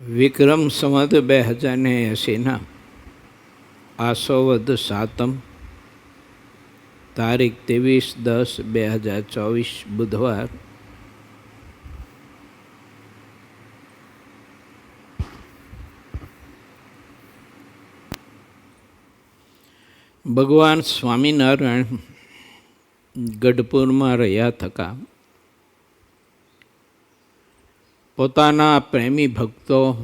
વિક્રમ સંવત 2080 આસો વદ 7 તારીખ 23/10/2024 બુધવાર. ભગવાન સ્વામિનારાયણ ગઢપુરમાં રહ્યા થકા પોતાના પ્રેમી ભક્તો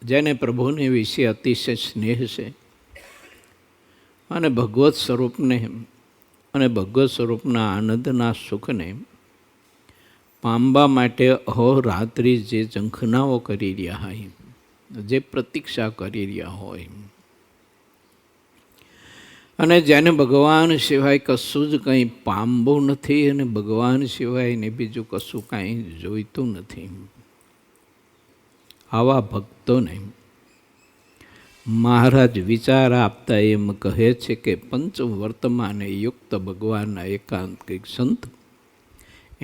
જેને પ્રભુને વિશે અતિશય સ્નેહ છે અને ભગવત સ્વરૂપને અને ભગવત સ્વરૂપના આનંદના સુખને પામવા માટે અહોરાત્રિ જે ઝંખનાઓ કરી રહ્યા હોય, જે પ્રતીક્ષા કરી રહ્યા હોય અને જેને ભગવાન સિવાય કશું જ કંઈ પામવું નથી અને ભગવાન સિવાય ને બીજું કશું કાંઈ જોઈતું નથી, આવા ભક્તોને મહારાજ વિચાર આપતા એમ કહે છે કે પંચવર્તમાને યુક્ત ભગવાનના એકાંતિક સંત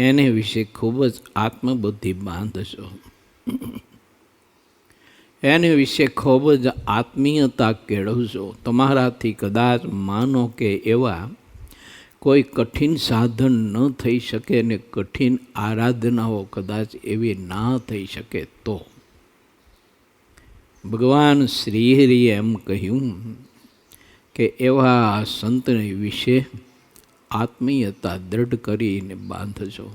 એને વિશે ખૂબ જ આત્મબુદ્ધિ બાંધશો, એને વિશે ખૂબ જ આત્મીયતા કેળવશો. તમારાથી કદાચ માનો કે એવા કોઈ કઠિન સાધન ન થઈ શકે ને કઠિન આરાધનાઓ કદાચ એવી ના થઈ શકે તો ભગવાન શ્રીહરિએ એમ કહ્યું કે એવા સંતને વિશે આત્મીયતા દૃઢ કરીને બાંધજો.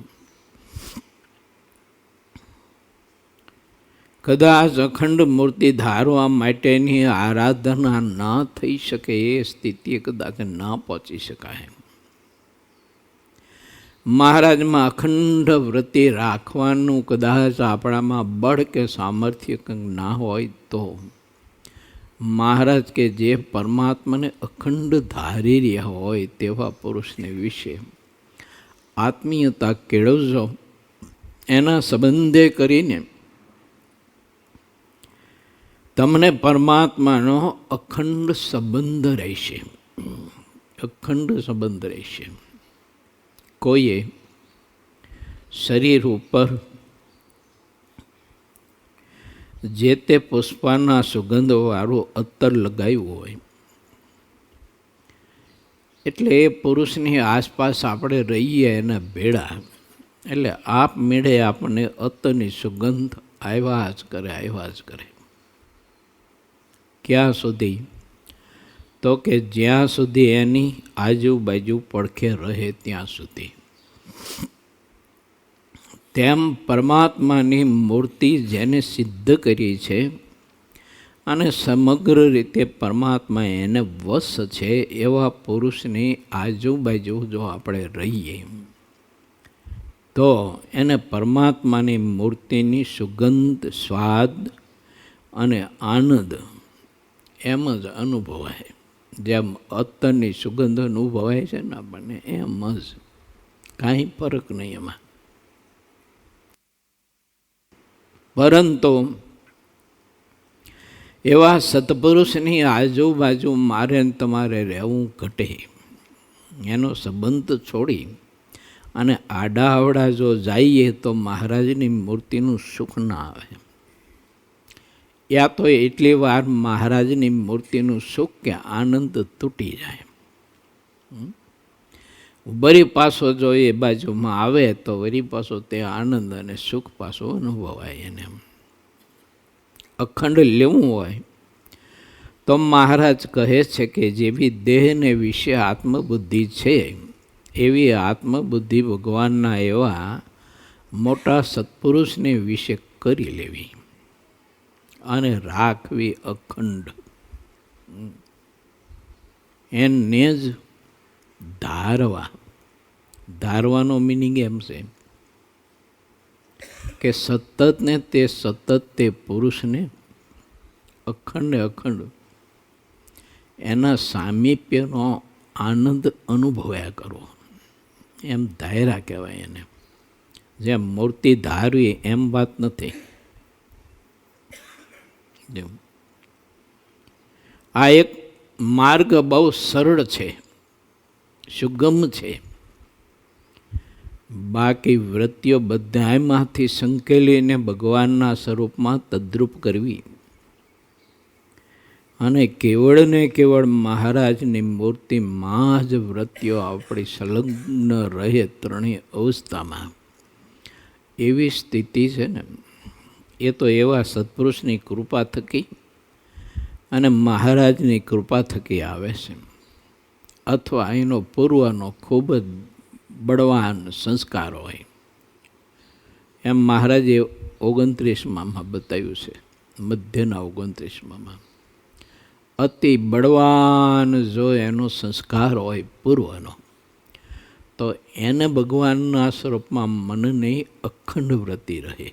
કદાચ અખંડ મૂર્તિ ધારવા માટેની આરાધના ના થઈ શકે, એ સ્થિતિએ કદાચ ના પહોંચી શકાય. મહારાજમાં અખંડ વૃત્તિ રાખવાનું કદાચ આપણામાં બળ કે સામર્થ્ય કંઈક ના હોય તો મહારાજ કે જે પરમાત્માને અખંડ ધારી રહ્યા હોય તેવા પુરુષને વિશે આત્મીયતા કેળવજો. એના સંબંધે કરીને તમને પરમાત્માનો અખંડ સંબંધ રહેશે, અખંડ સંબંધ રહેશે. કોઈએ શરીર ઉપર જે તે પુષ્પના સુગંધવાળું અત્તર લગાવ્યું હોય એટલે એ પુરુષની આસપાસ આપણે રહીએ એના ભેળા એટલે આપમેળે આપણને અત્તરની સુગંધ આવ્યા જ કરે, આવ્યા જ કરે. ક્યાં સુધી? તો કે જ્યાં સુધી એની આજુબાજુ પડખે રહે ત્યાં સુધી. તેમ પરમાત્માની મૂર્તિ જેને સિદ્ધ કરી છે અને સમગ્ર રીતે પરમાત્મા એને વશ છે એવા પુરુષની આજુબાજુ જો આપણે રહીએ તો એને પરમાત્માની મૂર્તિની સુગંધ, સ્વાદ અને આનંદ એમ જ અનુભવાય. જેમ અત્તરની સુગંધ અનુભવાય છે ને આપણને, એમ જ, કાંઈ ફરક નહીં એમાં. પરંતુ એવા સત્પુરુષની આજુબાજુ મારે તમારે રહેવું ઘટે, એનો સંબંધ છોડી અને આડાઅવડા જો જઈએ તો મહારાજની મૂર્તિનું સુખ ના આવે. યા તો એટલી વાર મહારાજની મૂર્તિનું સુખ કે આનંદ તૂટી જાય. વળી પાછો જો એ બાજુમાં આવે તો વળી પાછો તે આનંદ અને સુખ પાછો અનુભવાય. એને અખંડ લેવું હોય તો મહારાજ કહે છે કે જેવી દેહને વિશે આત્મબુદ્ધિ છે એવી આત્મબુદ્ધિ ભગવાનના એવા મોટા સત્પુરુષને વિશે કરી લેવી અને રાખવી અખંડ. એને જ ધારવા. ધારવાનો મિનિંગ એમ છે કે સતત તે પુરુષને અખંડ એના સામીપ્યનો આનંદ અનુભવ્યા કરો, એમ ધાર્યા કહેવાય એને. જેમ મૂર્તિ ધારવી એમ વાત નથી. આ એક માર્ગ બહુ સરળ છે, સુગમ છે. બાકી વૃત્તિઓ બધામાંથી સંકેલીને ભગવાનના સ્વરૂપમાં તદ્રુપ કરવી અને કેવળ ને કેવળ મહારાજની મૂર્તિમાં જ વૃત્તિઓ આપણી સંલગ્ન રહે ત્રણેય અવસ્થામાં, એવી સ્થિતિ છે ને એ તો એવા સત્પુરુષની કૃપા થકી અને મહારાજની કૃપા થકી આવે છે, અથવા એનો પૂર્વનો ખૂબ જ બળવાન સંસ્કાર હોય. એમ મહારાજે 29માં બતાવ્યું છે, મધ્યના 29માં અતિ બળવાન જો એનો સંસ્કાર હોય પૂર્વનો, તો એને ભગવાનના સ્વરૂપમાં મનની અખંડ વૃત્તિ રહે.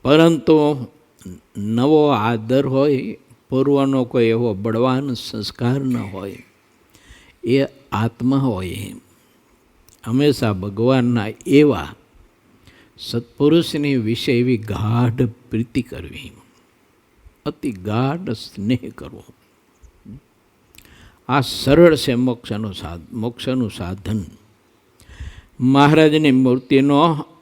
પરંતુ નવો આદર હોય, પૂર્વનો કોઈ એવો બળવાન સંસ્કાર ન હોય, એ આત્મા હોય, હંમેશા ભગવાનના એવા સત્પુરુષની વિશે એવી ગાઢ પ્રીતિ કરવી, અતિ ગાઢ સ્નેહ કરવો, આ સરળ છે મોક્ષનું સાધન. મહારાજની મૂર્તિનો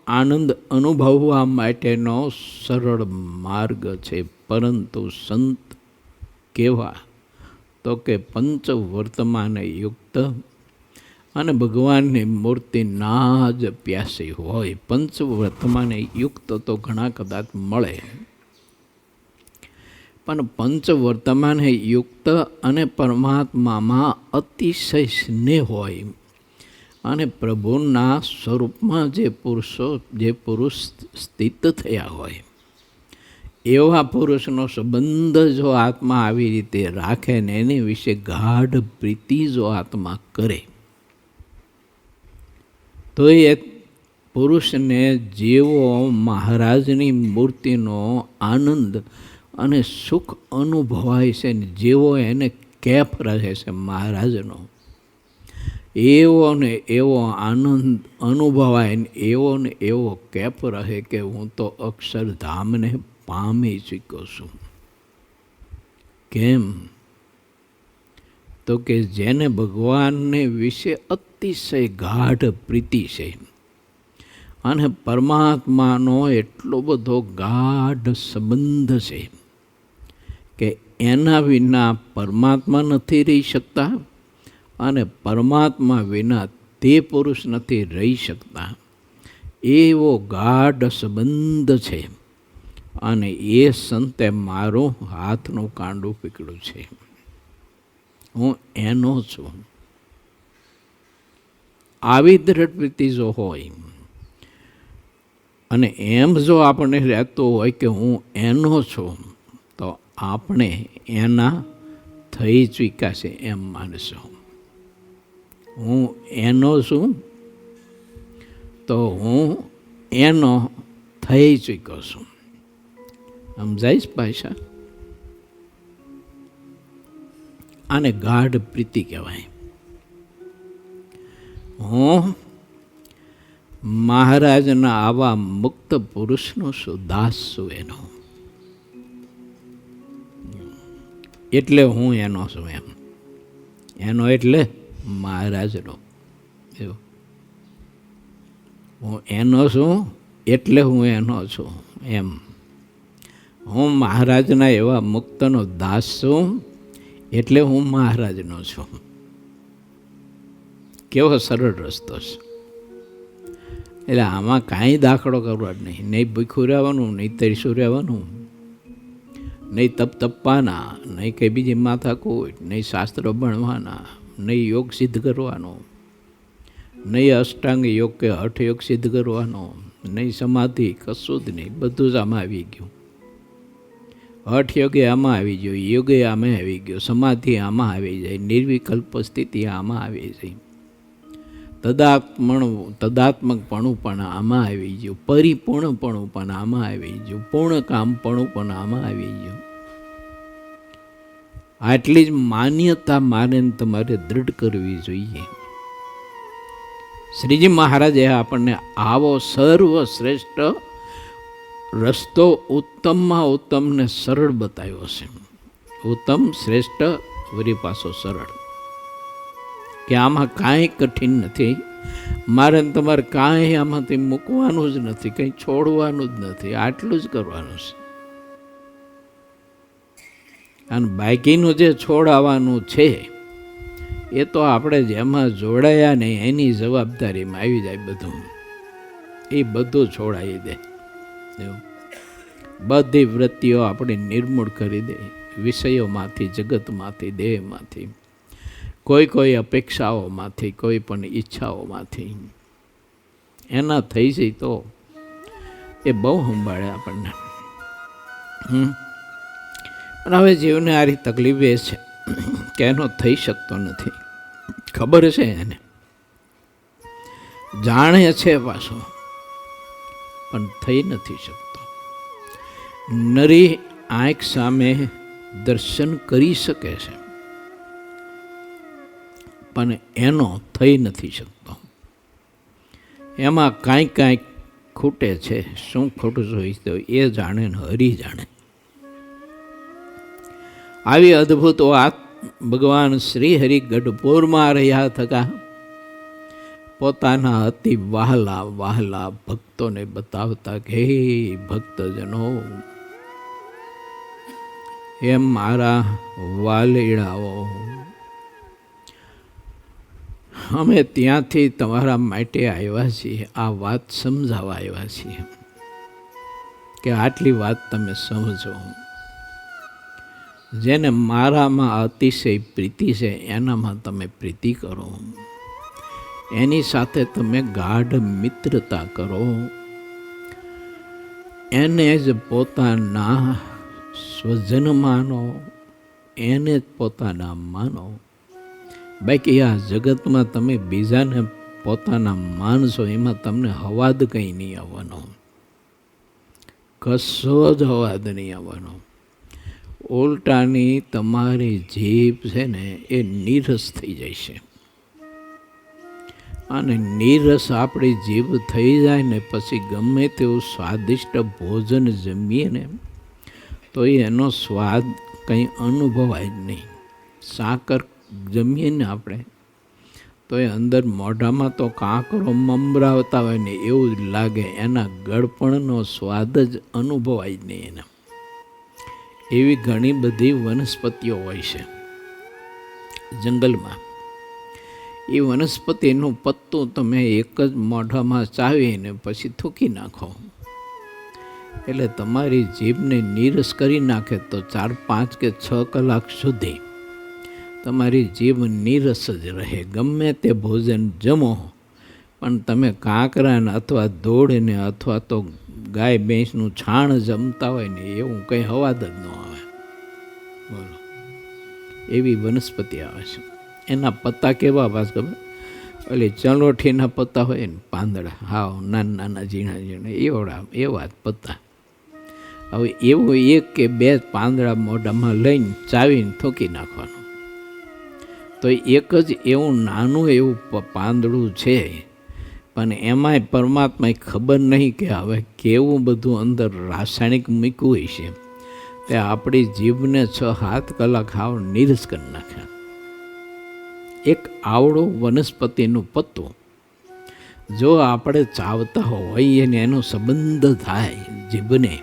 આનંદ અનુભવવા માટેનો સરળ માર્ગ છે. પરંતુ સંત કેવા તો કે પંચ વર્તમાને યુક્ત અને ભગવાનની મૂર્તિના જ પ્યાસી હોય. પંચ વર્તમાને યુક્ત તો ઘણા કદાચ મળે, પણ પંચ વર્તમાને યુક્ત અને પરમાત્મામાં અતિશય સ્નેહ હોય અને પ્રભુના સ્વરૂપમાં જે પુરુષ સ્થિત થયા હોય, એવા પુરુષનો સંબંધ જો આત્મા આવી રીતે રાખે ને એની વિશે ગાઢ પ્રીતિ જો આત્મા કરે, તો એ પુરુષને જેવો મહારાજની મૂર્તિનો આનંદ અને સુખ અનુભવાય છે ને જેવો એને કેફ રહે છે મહારાજનો, એવો ને એવો આનંદ અનુભવાય ને એવો કેફ રહે કે હું તો અક્ષરધામને પામી ચૂક્યો છું. કેમ? તો કે જેને ભગવાનને વિશે અતિશય ગાઢ પ્રીતિ છે અને પરમાત્માનો એટલો બધો ગાઢ સંબંધ છે કે એના વિના પરમાત્મા નથી રહી શકતા અને પરમાત્મા વિના તે પુરુષ નથી રહી શકતા. એવો ગાઢ સંબંધ છે અને એ સંતે મારું હાથનું કાંડું પકડ્યું છે, હું એનો છું. આવી દ્રઢ પ્રીતિ જો હોય અને એમ જો આપણને રહેતો હોય કે હું એનો છું, તો આપણે એના થઈ ચૂક્યા છે એમ માનશો. હું એનો છું તો હું એનો થઈ ચૂક્યો છું. સમજાય છે ભાષા? આને ગાઢ પ્રીતિ કહેવાય. હું મહારાજના આવા મુક્ત પુરુષનો દાસ છું એનો, એટલે હું એનો છું એમ. એનો એટલે મહારાજનો. હું એનો છું એટલે હું એનો છું એમ. હું મહારાજના એવા મુક્તનો દાસ છું એટલે હું મહારાજનો છું. કેવો સરળ રસ્તો છે. એટલે આમાં કાંઈ દાખલો કરવા જ નહીં. નહીં ભૂખ્યું રહેવાનું, નહીં તરીશું રહેવાનું, નહીં તપ તપવાના, નહીં કંઈ બીજી માથાકૂટ, નહીં શાસ્ત્રો ભણવાના, નહીં યોગ સિદ્ધ કરવાનો, નહીં અષ્ટાંગ યોગ કે હઠ યોગ સિદ્ધ કરવાનો, નહીં સમાધિ, કશું જ નહીં. બધું જ આમાં આવી ગયું. હઠ યોગે આમાં આવી ગયો, યોગે આમાં આવી ગયો, સમાધિ આમાં આવી જાય, નિર્વિકલ્પ સ્થિતિ આમાં આવી જાય, તદાત્મકપણું પણ આમાં આવી ગયું, પરિપૂર્ણપણું પણ આમાં આવી ગયું, પૂર્ણકામપણું પણ આમાં આવી ગયું. આટલી જ માન્યતા માને તમારે દૃઢ કરવી જોઈએ. શ્રીજી મહારાજે આપણને આવો સર્વશ્રેષ્ઠ રસ્તો ઉત્તમમાં ઉત્તમ ને સરળ બતાવ્યો છે. ઉત્તમ, શ્રેષ્ઠ, વરી પાછો સરળ. કે આમાં કાંઈ કઠિન નથી, મારે તમારે કાંઈ આમાંથી મૂકવાનું જ નથી, કંઈ છોડવાનું જ નથી, આટલું જ કરવાનું છે. અને બાકીનું જે છોડાવવાનું છે એ તો આપણે જેમાં જોડાયા ને એની જવાબદારીમાં આવી જાય. બધું એ બધું છોડાવી દે, બધી વૃત્તિઓ આપણે નિર્મૂળ કરી દે, વિષયોમાંથી, જગતમાંથી, દેહમાંથી, કોઈ અપેક્ષાઓમાંથી, કોઈ પણ ઈચ્છાઓમાંથી એના થઈ જાય તો એ બહુ સંભાળે આપણને. પણ હવે જીવને આરી તકલીફ એ છે કે એનો થઈ શકતો નથી. ખબર છે એને, જાણે છે પાછો, પણ થઈ નથી શકતો. નરી આંખ સામે દર્શન કરી શકે છે, પણ એનો થઈ નથી શકતો. એમાં કાંઈક ખૂટે છે. શું ખોટું હોય તો એ જાણે ને હરી જાણે. આવી અદ્ભુત વાત ભગવાન શ્રી હરિ ગઢપુરમાં રહ્યા થકા પોતાના અતિ વહાલા વહાલા ભક્તોને બતાવતા કે હે ભક્તજનો, એમ મારા વાલીડાઓ, અમે ત્યાંથી તમારા માટે આવ્યા છીએ, આ વાત સમજાવવા આવ્યા છીએ કે આટલી વાત તમે સમજો. જેને મારામાં અતિશય પ્રીતિ છે એનામાં તમે પ્રીતિ કરો, એની સાથે તમે ગાઢ મિત્રતા કરો, એને જ પોતાના સ્વજન માનો, એને જ પોતાના માનો. બાકી આ જગતમાં તમે બીજાને પોતાના માનશો એમાં તમને હવાદ કંઈ નહીં આવવાનો, કશો જ હવાદ નહીં આવવાનો. ઉલટાની તમારી જીભ છે ને એ નીરસ થઈ જાય છે. અને નીરસ આપણી જીભ થઈ જાય ને પછી ગમે તેવું સ્વાદિષ્ટ ભોજન જમીએ ને તો એનો સ્વાદ કંઈ અનુભવાય જ નહીં. સાકર જમીએ ને આપણે તો એ અંદર મોઢામાં તો કાંકરો મમરાવતા હોય ને એવું જ લાગે, એના ગળપણનો સ્વાદ જ અનુભવાય જ નહીં એના. એવી ઘણી બધી વનસ્પતિઓ હોય છે જંગલમાં. એ વનસ્પતિનું પત્તું તમે એક જ મોઢામાં ચાવીને પછી થૂકી નાખો એટલે તમારી જીભને નીરસ કરી નાખે તો 4, 5 કે 6 કલાક સુધી તમારી જીભ નીરસ જ રહે. ગમે તે ભોજન જમો પણ તમે કાંકરાને અથવા દોડને અથવા તો ગાય ભેંસનું છાણ જમતા હોય ને એવું કંઈ હવાદ જ ન આવે. બોલો, એવી વનસ્પતિ આવે છે. એના પત્તા કેવા પાસ ખબર? એટલે ચલોઠીના પત્તા હોય ને, પાંદડા હાવ નાના નાના ઝીણા ઝીણા એવા જ પત્તા. હવે એવું 1 કે 2 પાંદડા મોઢામાં લઈને ચાવીને થૂકી નાખવાનું તો એક જ એવું નાનું એવું પાંદડું છે, પણ એમાંય પરમાત્માએ ખબર નહીં કે હવે કેવું બધું અંદર રાસાયણિક મૂક્યું હોય છે તે આપણી જીભને 6-7 કલાક હાવ નીરસ કરી નાખે. એક આવડું વનસ્પતિનું પત્તું જો આપણે ચાવતા હોઈએ ને એનો સંબંધ થાય જીભને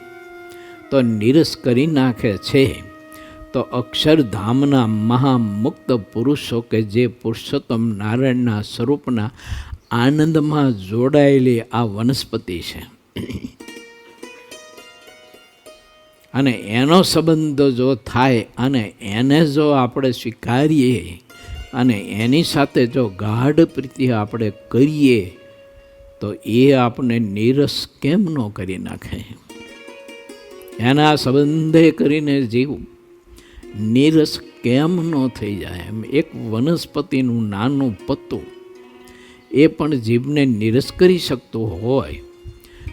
તો નીરસ કરી નાખે છે. તો અક્ષરધામના મહામુક્ત પુરુષો કે જે પુરુષોત્તમ નારાયણના સ્વરૂપના આનંદમાં જોડાયેલી આ વનસ્પતિ છે અને એનો સંબંધ જો થાય અને એને જો આપણે સ્વીકારીએ અને એની સાથે જો ગાઢ પ્રીતિ આપણે કરીએ તો એ આપણે નીરસ કેમ ન કરી નાખે? એના સંબંધે કરીને જીવ નીરસ કેમ ન થઈ જાય? એમ એક વનસ્પતિનું નાનું પત્તું એ પણ જીભને નીરસ કરી શકતું હોય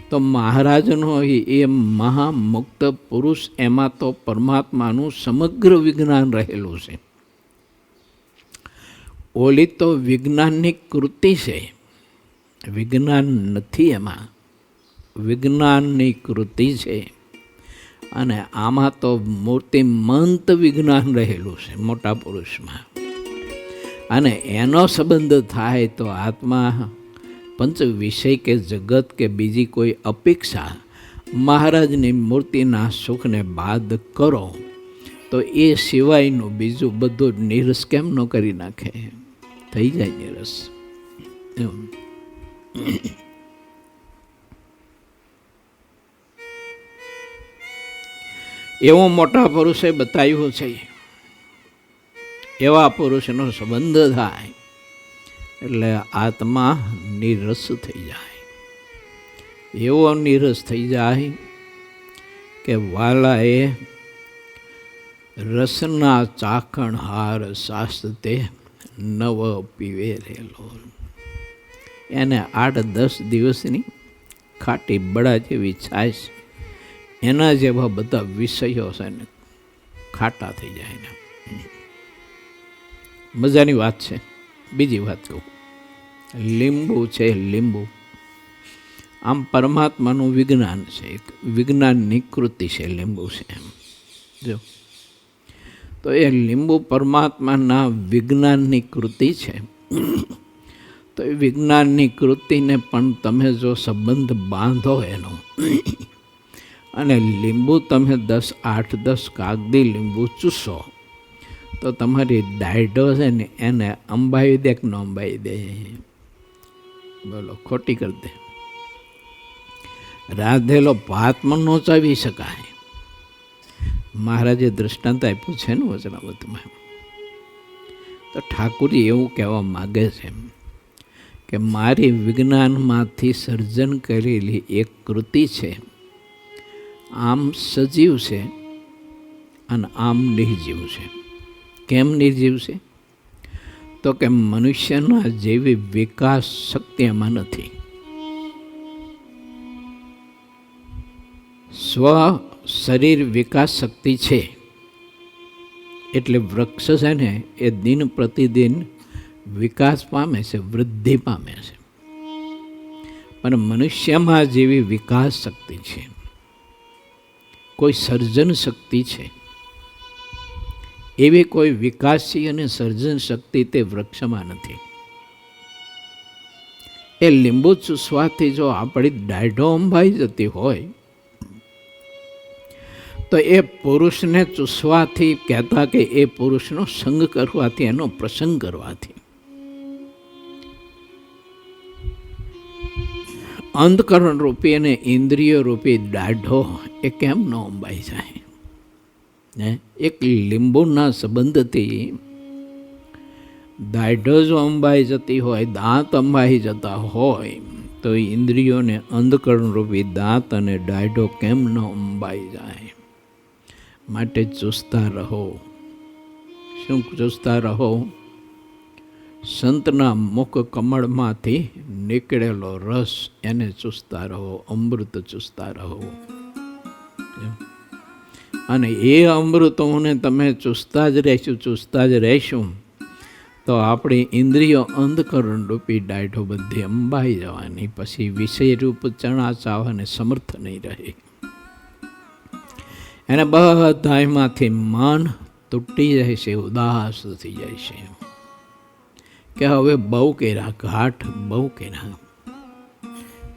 તો મહારાજનો એ મહામુક્ત પુરુષ, એમાં તો પરમાત્માનું સમગ્ર વિજ્ઞાન રહેલું છે. ઓલી તો વિજ્ઞાનની કૃતિ છે, વિજ્ઞાન નથી એમાં, વિજ્ઞાનની કૃતિ છે. અને આમાં તો મૂર્તિમંત વિજ્ઞાન રહેલું છે મોટા પુરુષમાં. અને એનો સંબંધ થાય તો આત્મા પંચ વિષય કે જગત કે બીજી કોઈ અપેક્ષા મહારાજની મૂર્તિના સુખને બાદ કરો તો એ સિવાયનું બીજું બધું નિરસ કેમ ન કરી નાખે? થઈ જાય નિરસ. એવો મોટા પુરુષે બતાવ્યું છે, એવા પુરુષનો સંબંધ થાય એટલે આત્મા નિરસ થઈ જાય. એવો નિરસ થઈ જાય કે વાલાએ રસના ચાખણ હાર શાસ્તે નવ પીવે રેલો. એને 8-10 દિવસની ખાટી બળા જેવી છાશ, એના જેવા બધા વિષયો છે ને ખાટા થઈ જાય ને. મજાની વાત છે. બીજી વાત કહું, લીંબુ છે, લીંબુ આમ પરમાત્માનું વિજ્ઞાન છે, એક વિજ્ઞાનની કૃતિ છે લીંબુ છે એમ. જો તો એ લીંબુ પરમાત્માના વિજ્ઞાનની કૃતિ છે. તો એ વિજ્ઞાનની કૃતિને પણ તમે જો સંબંધ બાંધો એનો, અને લીંબુ તમે 8-10 કાગદી લીંબુ ચૂસો તો તમારી ડાયડો છે ને એને અંબાવી દે કે ન અંબાવી દે? બોલો, ખોટી કરી દે. રાંધેલો ભાત પણ ન ચાવી શકાય. મહારાજે દૃષ્ટાંત આપ્યું છે ને વચનામૃતમાં. તો ઠાકુરજી એવું કહેવા માગે છે કે મારી વિજ્ઞાનમાંથી સર્જન કરેલી એક કૃતિ છે, આમ સજીવ છે અને આમ નિર્જીવ છે. કેમ નિર્જીવ છે? તો કે મનુષ્યના જેવી વિકાસ શક્તિ એમાં નથી. સ્વ શરીર વિકાસ શક્તિ છે એટલે વૃક્ષ છે ને એ દિન પ્રતિદિન વિકાસ પામે છે, વૃદ્ધિ પામે છે. પણ મનુષ્યમાં જેવી વિકાસ શક્તિ છે, કોઈ સર્જન શક્તિ છે, એવી કોઈ વિકાસી અને સર્જન શક્તિ તે વૃક્ષમાં નથી. એ લીંબુ ચૂસવાથી જો આપણી ડાયડો અંબાઈ જતી હોય તો એ પુરુષને ચૂસવાથી કહેતા કે એ પુરુષનો સંગ કરવાથી, એનો પ્રસંગ કરવાથી અંતકરણ રૂપી અને ઇન્દ્રિય રૂપી દાઢો એ કેમ ન અંબાઈ જાય? એક લીંબુના સંબંધથી દાઢો જો અંબાઈ જતી હોય, દાંત અંબાઈ જતા હોય તો ઇન્દ્રિયોને અંધકરણ રૂપી દાંત અને દાઢો કેમ ન અંબાઈ જાય? માટે ચૂસતા રહો. શું ચૂસતા રહો? સંતના મુખ કમળમાંથી નીકળેલો રસ એને ચૂસતા રહો, અમૃત ચૂસતા રહો. અને એ અમૃતોને તમે ચૂસતા જ રહેશું તો આપણી ઇન્દ્રિયો અંધકરણ રૂપી ડાયઢો બધી અંબાઈ જવાની. પછી વિષય રૂપ ચણા ચાવવાને સમર્થ નહીં રહે. એને બધા એમાંથી મન તૂટી જાય છે, ઉદાસ થઈ જાય છે કે હવે બહુ કર્યા, ઘાટ બહુ કર્યા,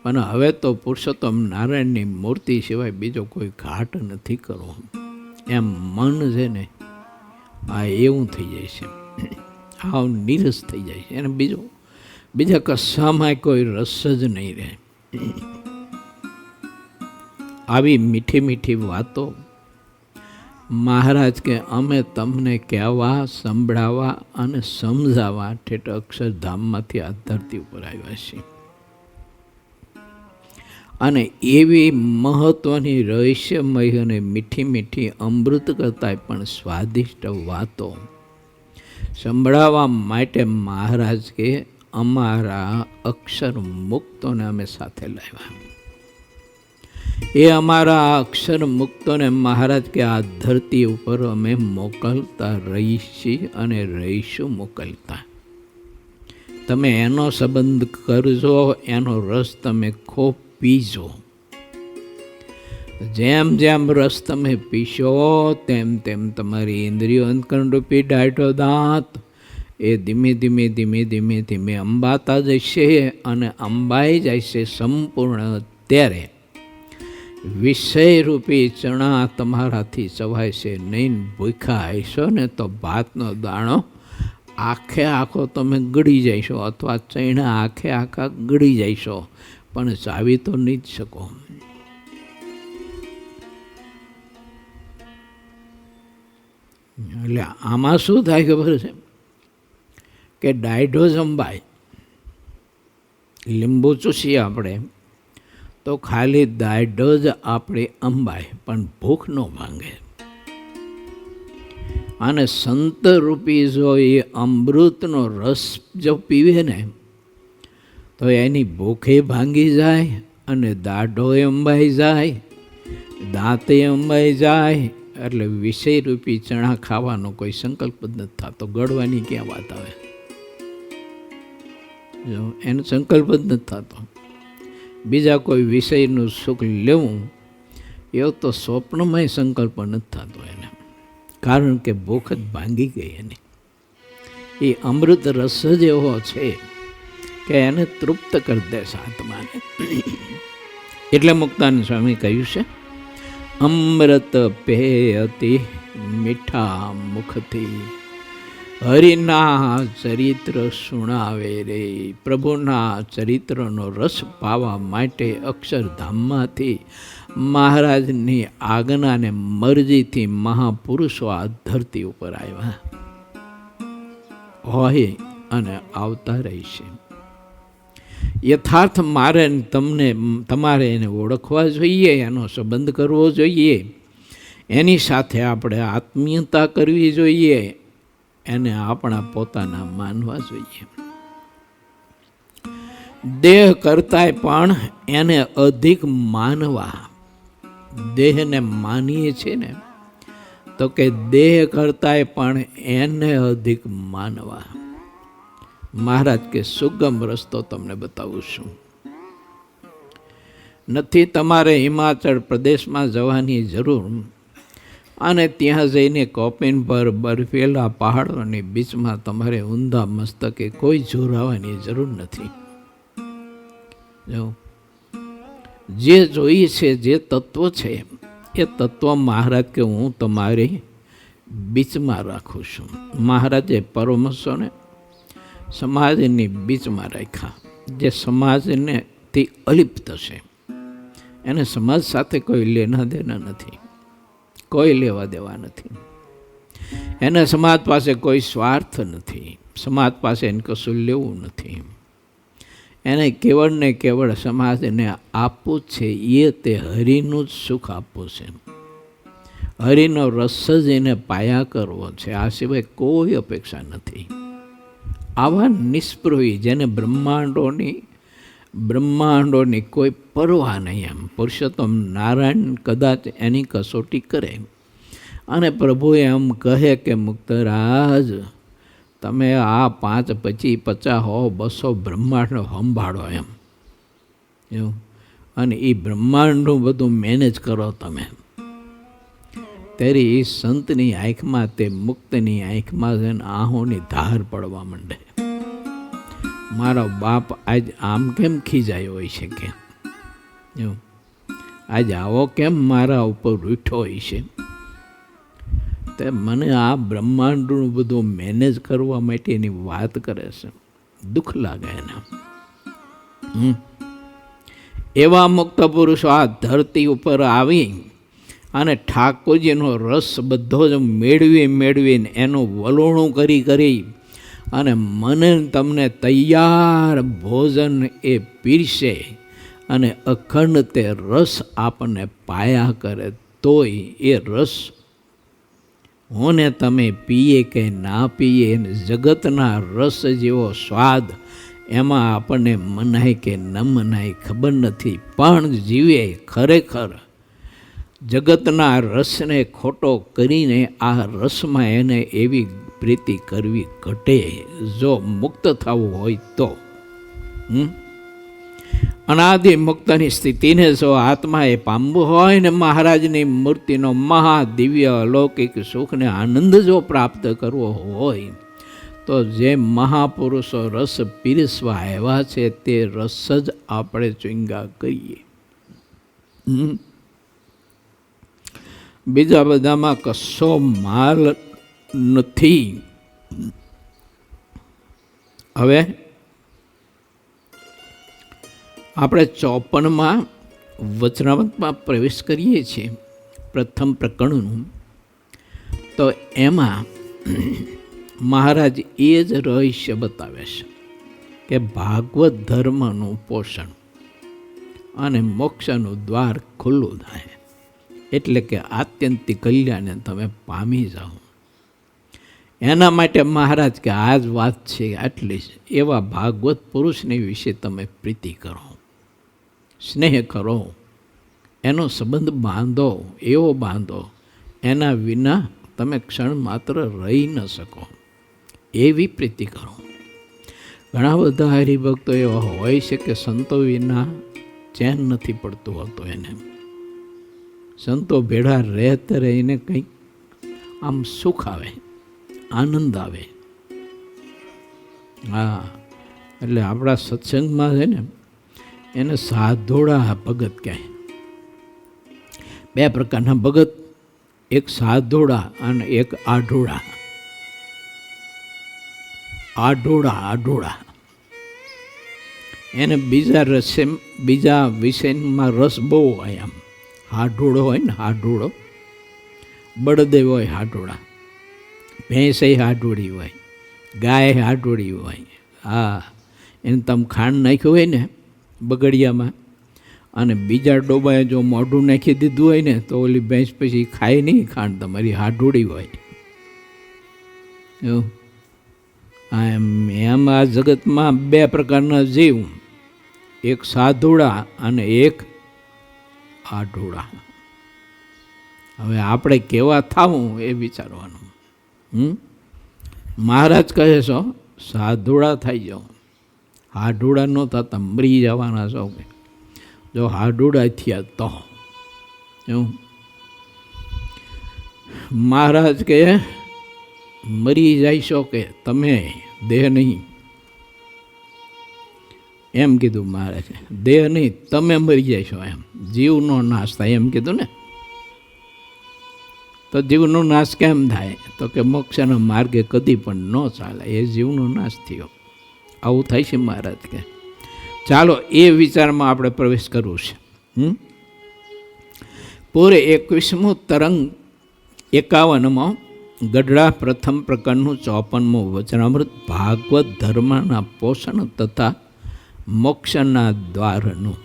પણ હવે તો પુરુષોત્તમ નારાયણની મૂર્તિ સિવાય બીજો કોઈ ઘાટ નથી કરવો. એમ મન છે ને આ એવું થઈ જાય છે, હાવ નિરસ થઈ જાય છે. અને બીજા કશામાં કોઈ રસ જ નહીં રહે. આવી મીઠી મીઠી વાતો મહારાજ કે અમે તમને કહેવા, સંભળાવવા અને સમજાવવા ઠેઠ અક્ષરધામમાંથી આ ધરતી ઉપર આવ્યા છીએ. અને એવી મહત્વની રહસ્યમય અને મીઠી મીઠી અમૃત કરતાં પણ સ્વાદિષ્ટ વાતો સંભળાવવા માટે મહારાજ કે અમારા અક્ષર મુક્તોને અમે સાથે લાવ્યા. એ અમારા અક્ષર મુક્તોને મહારાજ કે આ ધરતી ઉપર અમે મોકલતા રહીશી અને રહીશું મોકલતા. તમે એનો સંબંધ કરજો, એનો રસ તમે ખૂબ પીજો. જેમ જેમ રસ તમે પીશો તેમ તેમ તમારી ઇન્દ્રિયો અંતકરણ રૂપી ડાયટો દાંત એ ધીમે ધીમે ધીમે ધીમે ધીમે અંબાતા જશે અને અંબાઈ જશે સંપૂર્ણ. ત્યારે વિષયરૂપી ચણા તમારાથી ચવાશે નહીં. ભૂખ્યા હશો ને તો ભાતનો દાણો આખે આખો તમે ગળી જઈશો, અથવા ચણા આખે આખા ગળી જઈશો, પણ ચાવી તો નહીં જ શકો. એટલે આમાં શું થાય ખબર છે કે ડાયઢો જંબાય, લીંબુ ચૂસીએ આપણે તો ખાલી દાઢો જ આપણે અંબાય, પણ ભૂખ ન ભાંગે. અને સંતરૂપી જો એ અમૃતનો રસ જો પીવે ને તો એની ભૂખે ભાંગી જાય, અને દાઢો અંબાઈ જાય, દાંતે અંબાઈ જાય. એટલે વિષયરૂપી ચણા ખાવાનો કોઈ સંકલ્પ જ નથી થતો. ગળવાની ક્યાં વાત આવે? જો એનો સંકલ્પ જ નથી થતો. બીજા કોઈ વિષયનું સુખ લેવું એવો તો સ્વપ્નમાંય સંકલ્પ નથી થતો એને, કારણ કે ભૂખ જ ભાંગી ગઈ એની. એ અમૃત રસ જ એવો છે કે એને તૃપ્ત કરી દે આત્માને. એટલે મુક્તાનંદ સ્વામી કહ્યું છે, અમૃત પેયતિ મીઠા મુખથી, હરિના ચરિત્ર સુણાવે રે. પ્રભુના ચરિત્રનો રસ પાવા માટે અક્ષરધામમાંથી મહારાજની આજ્ઞાને મરજીથી મહાપુરુષો આ ધરતી ઉપર આવ્યા હોય અને આવતા રહેશે. યથાર્થ મારે તમને તમારે એને ઓળખવા જોઈએ, એનો સંબંધ કરવો જોઈએ, એની સાથે આપણે આત્મીયતા કરવી જોઈએ, એને આપણા પોતાના માનવા જોઈએ. દેહ કરતાંય પણ એને અધિક માનવા. દેહને માનીએ છીએ ને તો કે દેહ કરતાંય પણ એને અધિક માનવા. મહારાજ કે સુગમ રસ્તો તમને બતાવું છું. નથી તમારે હિમાચલ પ્રદેશમાં જવાની જરૂર, અને ત્યાં જઈને કોપિન પર બરફેલા પહાડોની બીચમાં તમારે ઊંધા મસ્તકે કોઈ જોરાવાની જરૂર નથી. જો જે જોઈએ છે, જે તત્વ છે, એ તત્વ મહારાજ કે હું તમારી બીચમાં રાખું છું. મહારાજે પરમહંસોને સમાજની બીચમાં રાખ્યા. જે સમાજને તે અલિપ્ત છે, એને સમાજ સાથે કોઈ લેના દેના નથી, કોઈ લેવા દેવા નથી. એને સમાજ પાસે કોઈ સ્વાર્થ નથી, સમાજ પાસે એને કશું લેવું નથી. એને કેવળ ને કેવળ સમાજને આપવું છે, એ તે હરિનું જ સુખ આપવું છે. હરિનો રસ જ એને પાયા કરવો છે, આ સિવાય કોઈ અપેક્ષા નથી. આવા નિષ્પૃહી, જેને બ્રહ્માંડોની કોઈ પરવા નહીં. એમ પુરુષોત્તમ નારાયણ કદાચ એની કસોટી કરે અને પ્રભુ એમ કહે કે મુક્તરાજ તમે આ 5, 25, 50, 100, 200 બ્રહ્માંડ સંભાળો એમ, એવું, અને એ બ્રહ્માંડનું બધું મેનેજ કરો તમે. ત્યારે એ સંતની આંખમાં, તે મુક્તની આંખમાં જઈને આંખોની ધાર પડવા માંડે. મારો બાપ આજ આમ કેમ ખીજાયો હોય છે કે, એવું, આજ આવો કેમ મારા ઉપર રૂઠો હોય છે? તે મને આ બ્રહ્માંડનું બધું મેનેજ કરવા માટેની વાત કરે છે, દુઃખ લાગે એને. એવા મુક્ત પુરુષો આ ધરતી ઉપર આવી અને ઠાકોરજીનો રસ બધો જ મેળવીને એનું વલોણું કરી અને મને તમને તૈયાર ભોજન એ પીરસે અને અખંડ તે રસ આપણને પાયા કરે. તોય એ રસ હું ને તમે પીએ કે ના પીએ, જગતના રસ જેવો સ્વાદ એમાં આપણને મનાય કે ન મનાય ખબર નથી, પણ જીવે ખરેખર જગતના રસને ખોટો કરીને આ રસમાં એને એવી પ્રીતિ કરવી ઘટે, જો મુક્ત થવું હોય તો. અનાદિ મુક્તની સ્થિતિને જો આત્માએ પામવું હોય ને મહારાજની મૂર્તિનો મહાદિવ્ય અલૌકિક સુખને આનંદ જો પ્રાપ્ત કરવો હોય તો જે મહાપુરુષો રસ પીરસવા આવ્યા છે તે રસ જ આપણે ચુંગા કરીએ. બીજા બધામાં કશો માલ નથી. હવે આપણે 54માં વચનામૃતમાં પ્રવેશ કરીએ છીએ, પ્રથમ પ્રકરણનું. તો એમાં મહારાજ એ જ રહસ્ય બતાવે છે કે ભાગવત ધર્મનું પોષણ અને મોક્ષનું દ્વાર ખુલ્લું થાય, એટલે કે આત્યંતિક કલ્યાણને તમે પામી જાઓ. એના માટે મહારાજ કે આ જ વાત છે, આટલી જ. એવા ભાગવત પુરુષની વિશે તમે પ્રીતિ કરો, સ્નેહ કરો, એનો સંબંધ બાંધો, એવો બાંધો એના વિના તમે ક્ષણ માત્ર રહી ન શકો, એવી પ્રીતિ કરો. ઘણા બધા હરિભક્તો એવા હોય છે કે સંતો વિના ચેન નથી પડતું હોતું એને. સંતો ભેળા રહેતે રહીને કંઈક આમ સુખ આવે, આનંદ આવે. હા, એટલે આપણા સત્સંગમાં છે ને એને સાધોડા ભગત કહે. બે પ્રકારના ભગત, એક સાધોડા અને એક આઢોળા. આઢોળા એને બીજા વિષયમાં રસ બહુ હોય. આમ હાઢોળો હોય ને, હાઢોળો બળદેવ હોય, હાઢોળા ભેંસે હાઢોળી હોય, ગાય હાઢોળી હોય. હા, એને તમે ખાંડ નાખ્યું હોય ને બગડિયામાં, અને બીજા ડોબાએ જો મોઢું નાખી દીધું હોય ને તો ઓલી ભેંસ પછી ખાય નહીં ખાંડ, તમારી હાઢોળી હોય. એવું એમ આ જગતમાં બે પ્રકારના જીવ, એક સાધુડા અને એક આઢોળા. હવે આપણે કેવા થાવું એ વિચારવાનું. મહારાજ કહે છો સાધુડા થઈ જાઓ, હાઢોળા ન થતા મરી જવાના છો. જો હાઢોળા થયા તો એવું મહારાજ કે મરી જઈશો કે તમે, દેહ નહીં. એમ કીધું મહારાજે, દેહ નહીં, તમે મરી જઈશો. એમ જીવનો નાશ થાય એમ કીધું ને. તો જીવનો નાશ કેમ થાય? તો કે મોક્ષના માર્ગે કદી પણ ન ચાલે, એ જીવનો નાશ થયો. આવું થાય છે મહારાજ કે. ચાલો એ વિચારમાં આપણે પ્રવેશ કરવું છે. પૂરે 21મું તરંગ 51માં ગઢડા પ્રથમ પ્રકરણનું 54મું વચનામૃત ભાગવત ધર્મના પોષણ તથા મોક્ષના દ્વારનું.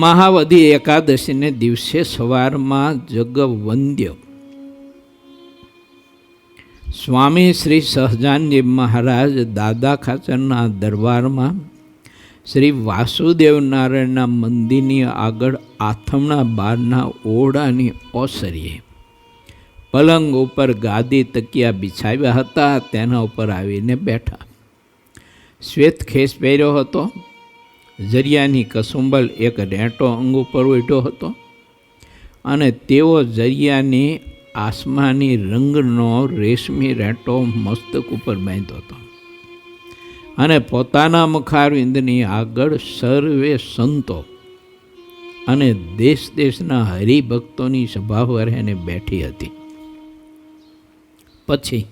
મહાવદી એકાદશીને દિવસે સવારમાં જગવંદ્ય સ્વામી શ્રી સહજાનજી મહારાજ દાદા ખાચરના દરબારમાં શ્રી વાસુદેવ નારાયણના મંદિરની આગળ આથમણા બારના ઓરડાની ઓસરીએ પલંગ ઉપર ગાદી તકિયા બિછાવ્યા હતા. તેના ઉપર આવીને બેઠા. શ્વેત ખેસ પહેર્યો હતો, જરિયાની કસુંબલ એક રેંટો અંગ ઉપર ઉઠ્યો હતો, અને તેઓ જરિયાની આસમાની રંગનો રેશમી રેંટો મસ્તક ઉપર બાંધ્યો હતો. અને પોતાના મુખારવિંદની આગળ સર્વે સંતો અને દેશ દેશના હરિભક્તોની સભા વરેને બેઠી હતી. પછી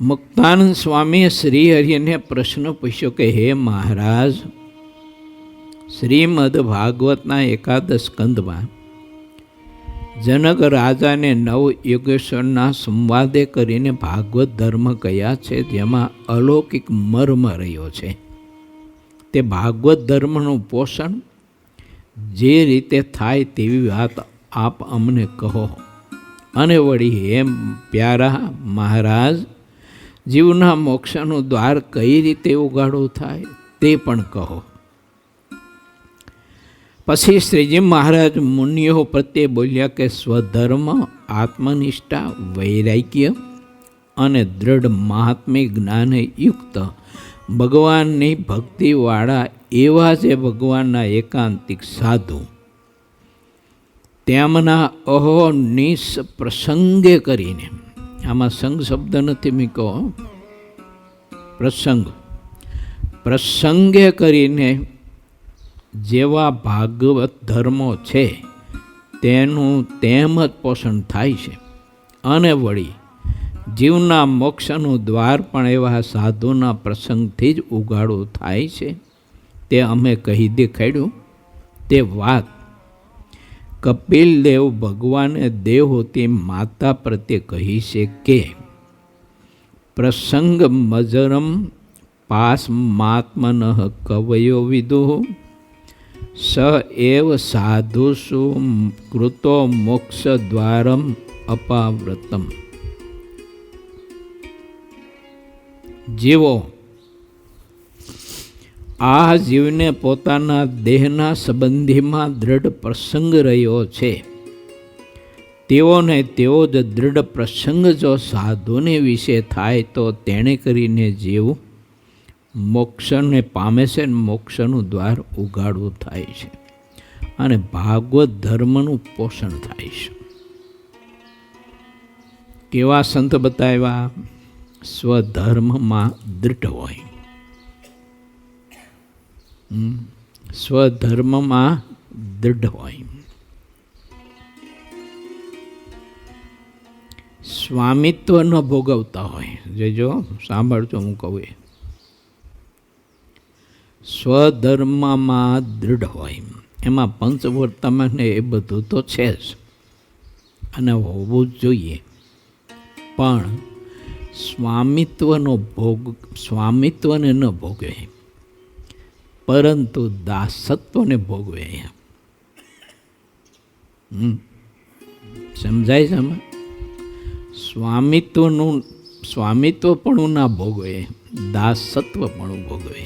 મુક્તાનંદ સ્વામીએ શ્રીહરિને પ્રશ્ન પૂછ્યો કે હે મહારાજ, શ્રીમદ ભાગવતના એકાદશ સ્કંદમાં જનક રાજાને નવ યોગેશ્વરના સંવાદે કરીને ભાગવત ધર્મ કયા છે જેમાં અલૌકિક મર્મ રહ્યો છે. તે ભાગવત ધર્મનું પોષણ જે રીતે થાય તેવી વાત આપ અમને કહો. અને વળી હે પ્યારા મહારાજ, જીવના મોક્ષનું દ્વાર કઈ રીતે ઉગાડું થાય તે પણ કહો. પછી શ્રીજી મહારાજ મુનિઓ પ્રત્યે બોલ્યા કે સ્વધર્મ, આત્મનિષ્ઠા, વૈરાગ્ય અને દ્રઢ મહાત્મ્ય જ્ઞાને યુક્ત ભગવાનની ભક્તિવાળા એવા જે ભગવાનના એકાંતિક સાધુ તેમના અહોનિશ પ્રસંગે કરીને આમાં સંગ શબ્દ નથી મૂકો, પ્રસંગ. પ્રસંગે કરીને જેવા ભાગવત ધર્મો છે તેનું તેમ જ પોષણ થાય છે. અને વળી જીવના મોક્ષનું દ્વાર પણ એવા સાધુના પ્રસંગથી જ ઉગાડું થાય છે. તે અમે કહી દેખાડ્યું. તે વાત કપિલ દેવ ભગવાને દેવહૂતિ માતા પ્રત્યે કહી છે કે પ્રસંગ મજરમ પાસમાત્મન કવયો વિદુઃ સ એવ સાધુષુ કૃતો મોક્ષ દ્વારમ અપાવ્રતમ. જીવો આ જીવને પોતાના દેહના સંબંધીમાં દ્રઢ પ્રસંગ રહ્યો છે, તેઓને તેઓ જ દ્રઢ પ્રસંગ જો સાધુને વિશે થાય તો તેણે કરીને જીવ મોક્ષને પામે છે, મોક્ષનું દ્વાર ઉગાડવું થાય છે અને ભાગવત ધર્મનું પોષણ થાય છે. કેવા સંત બતાવ્યા? સ્વધર્મમાં દૃઢ હોય, સ્વધર્મમાં દૃઢ હોય. સ્વામિત્વ ન ભોગવતા હોય. જો સાંભળજો હું કહું એ, સ્વધર્મમાં દૃઢ હોય. એમાં પંચવર્તમાન એ બધું તો છે જ અને હોવું જ જોઈએ, પણ સ્વામિત્વને ન ભોગવે, પરંતુ દાસત્વને ભોગવે. સમજાય છે આમાં? સ્વામિત્વ પણ ના ભોગવે, દાસત્વ પણ ભોગવે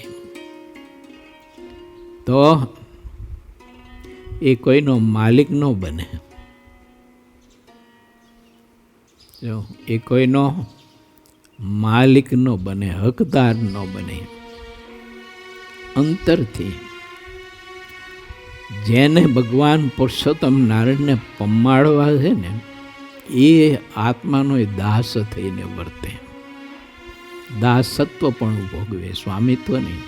તો એ કોઈનો માલિક ન બને. એ કોઈનો માલિક ન બને, હકદાર ન બને. અંતરથી જેને ભગવાન પુરુષોત્તમ નારાયણને પમાડવા છે ને, એ આત્માનો દાસ થઈને વર્તે, દાસત્વ પણ ભોગવે, સ્વામિત્વ નહીં.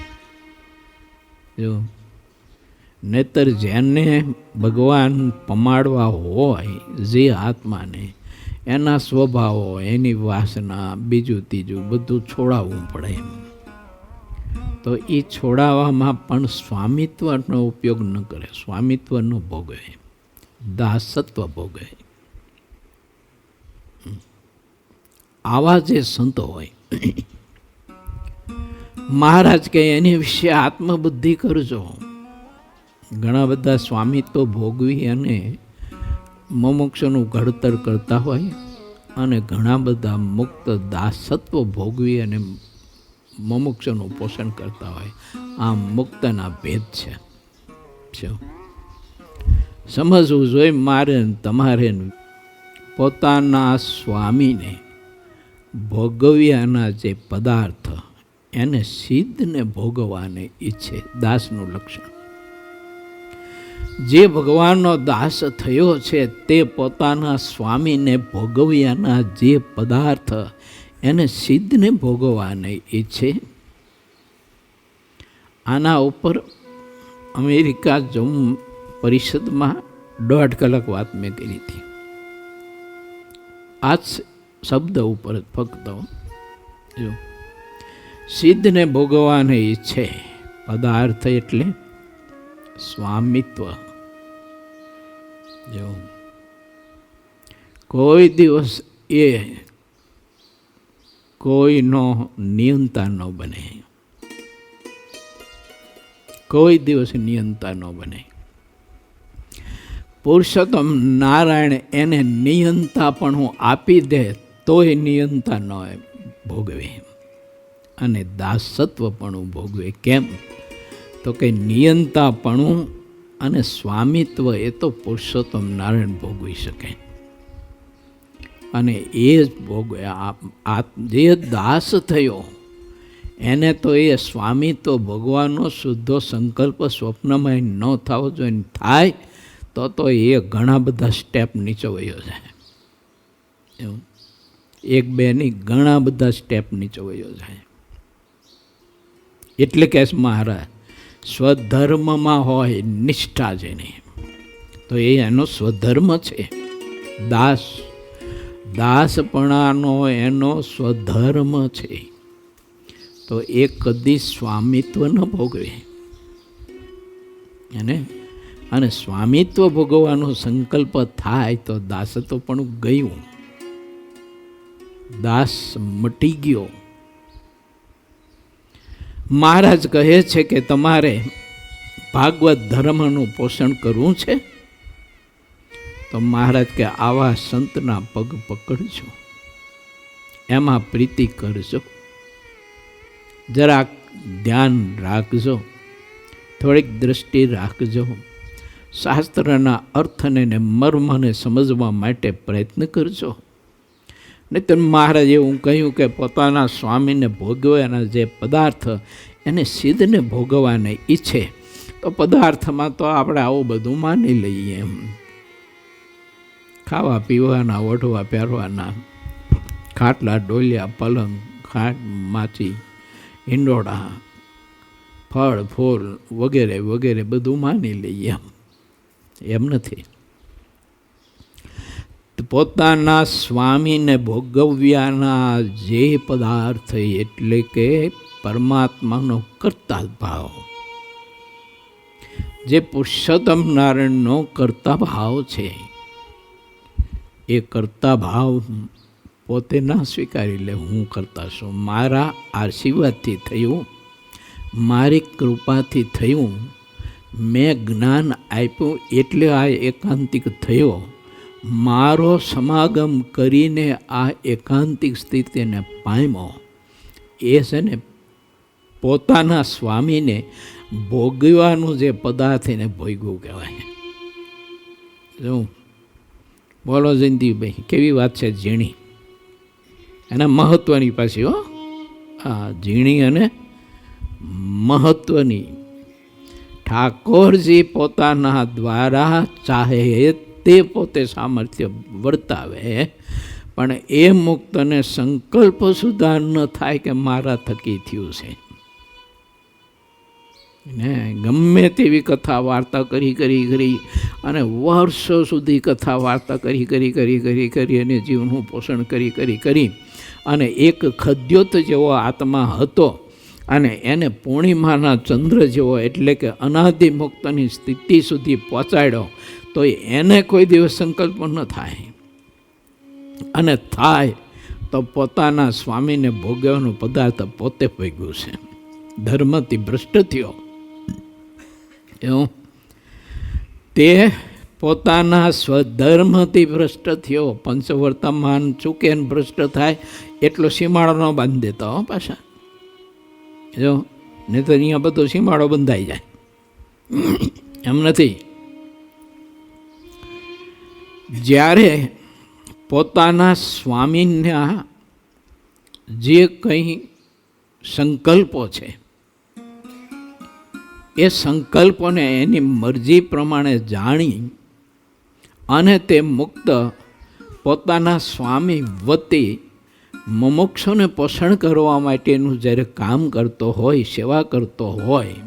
જો નહીતર જેને ભગવાન પમાડવા હોય, જે આત્માને, એના સ્વભાવો, એની વાસના, બીજું ત્રીજું બધું છોડાવવું પડે. તો એ છોડાવવામાં પણ સ્વામિત્વનો ઉપયોગ ન કરે, સ્વામિત્વ ન ભોગવે, દાસત્વ ભોગવે. આવા જે સંતો હોય, મહારાજ કે એની વિશે આત્મબુદ્ધિ કરજો. ઘણા બધા સ્વામિત્વ ભોગવી અને મોક્ષનું ઘડતર કરતા હોય, અને ઘણા બધા મુક્ત દાસત્વ ભોગવી અને મોક્ષનું પોષણ કરતા હોય. આ મુક્તના ભેદ છે. સમજવું જોઈએ. મારે તમારે પોતાના સ્વામીને ભોગવ્યાના જે પદાર્થ, એને સિદ્ધને ભોગવવાને ઈચ્છે, દાસનું લક્ષણ. જે ભગવાનનો દાસ થયો છે તે પોતાના સ્વામીને ભોગવ્યાના જે પદાર્થ, એને સિદ્ધને ભોગવવાને ઈચ્છે. આના ઉપર અમેરિકા જમ પરિષદમાં 1.5 કલાક વાત મેં કરી હતી. આ શબ્દ ઉપર ફક્ત જો સિદ્ધને ભોગવવાને ઈચ્છે, પદાર્થ એટલે સ્વામિત્વ. જો કોઈ દિવસ એ કોઈનો નિયંતા ન બને, કોઈ દિવસ નિયંતા ન બને. પુરુષોત્તમ નારાયણ એને નિયંતા પણ હું આપી દે તોય નિયંતા ન ભોગવે, અને દાસત્વ પણ ભોગવે. કેમ? તો કે નિયંતાપણું અને સ્વામિત્વ એ તો પુરુષોત્તમ નારાયણ ભોગવી શકે, અને એ જ ભોગવે. જે દાસ થયો એને તો એ સ્વામિત્વ ભોગવાનો શુદ્ધો સંકલ્પ સ્વપ્નમાં ન થવો જોઈએ. થાય તો એ ઘણા બધા સ્ટેપ નીચે વયો જાય. એવું એક બે નહીં, ઘણા બધા સ્ટેપ નીચે વયો જાય. એટલે કે મહારાજ સ્વધર્મમાં હોય નિષ્ઠા જેની, તો એ એનો સ્વધર્મ છે. દાસપણાનો એનો સ્વધર્મ છે. તો એ કદી સ્વામિત્વ ન ભોગવે. અને સ્વામિત્વ ભોગવવાનો સંકલ્પ થાય તો દાસત્વ પણ ગયું, દાસ મટી ગયો. મહારાજ કહે છે કે તમારે ભાગવત ધર્મનું પોષણ કરવું છે તો મહારાજ કે આવા સંતના પગ પકડજો, એમાં પ્રીતિ કરજો, જરાક ધ્યાન રાખજો, થોડીક દ્રષ્ટિ રાખજો, શાસ્ત્રના અર્થને ને મર્મને સમજવા માટે પ્રયત્ન કરજો. નહીં તો મહારાજે એવું કહ્યું કે પોતાના સ્વામીને ભોગવવાના જે પદાર્થ એને સિદ્ધને ભોગવવાને ઈચ્છે તો પદાર્થમાં તો આપણે આવું બધું માની લઈએ. એમ ખાવા પીવાના, ઓઢવા પહેરવાના, ખાટલા ડોલિયા પલંગ ખાટ માચી હિંડોળા ફળ ફૂલ વગેરે વગેરે બધું માની લઈએ. એમ નથી. પોતાના સ્વામીને ભોગવ્યાના જે પદાર્થ એટલે કે પરમાત્માનો કરતા ભાવ, જે પુરુષોત્તમ નારાયણનો કરતા ભાવ છે, એ કરતા ભાવ પોતે ના સ્વીકારી લે. હું કરતા છું, મારા આશીર્વાદથી થયું, મારી કૃપાથી થયું, મેં જ્ઞાન આપ્યું એટલે આ એકાંતિક થયો, મારો સમાગમ કરીને આ એકાંતિક સ્થિતિને પામ્યો. એ છે ને પોતાના સ્વામીને ભોગવવાનું જે પદાર્થ એને ભોગવું કહેવાય. જો બોલો જયંતિભાઈ, કેવી વાત છે ઝીણી, એના મહત્ત્વની પાછી. હા, ઝીણી અને મહત્ત્વની. ઠાકોરજી પોતાના દ્વારા ચાહે તે પોતે સામર્થ્ય વર્તાવે, પણ એ મુક્તને સંકલ્પ સુધા ન થાય કે મારા થકી થયું છે. ને ગમે તેવી કથા વાર્તા કરી અને વર્ષો સુધી કથા વાર્તા કરી અને જીવનું પોષણ કરી અને એક ખદ્યોત જેવો આત્મા હતો અને એને પૂર્ણિમાના ચંદ્ર જેવો એટલે કે અનાદિ મુક્તની સ્થિતિ સુધી પહોંચાડ્યો, તો એને કોઈ દિવસ સંકલ્પ ન થાય. અને થાય તો પોતાના સ્વામીને ભોગવવાનો પદાર્થ પોતે ભોગવ્યું છે. ધર્મથી ભ્રષ્ટ થયો એવું, તે પોતાના સ્વધર્મથી ભ્રષ્ટ થયો. પંચવર્તમાન ચૂકે ને ભ્રષ્ટ થાય એટલો સીમાડો ન બાંધી દેતા હો પાછા. જો નહીં તો અહીંયા બધો સીમાડો બંધાઈ જાય. એમ નથી. જ્યારે પોતાના સ્વામીના જે કંઈ સંકલ્પો છે એ સંકલ્પોને એની મરજી પ્રમાણે જાણી અને તે મુક્ત પોતાના સ્વામી વતી મુમુક્ષુને પોષણ કરવા માટેનું જ્યારે કામ કરતો હોય, સેવા કરતો હોય,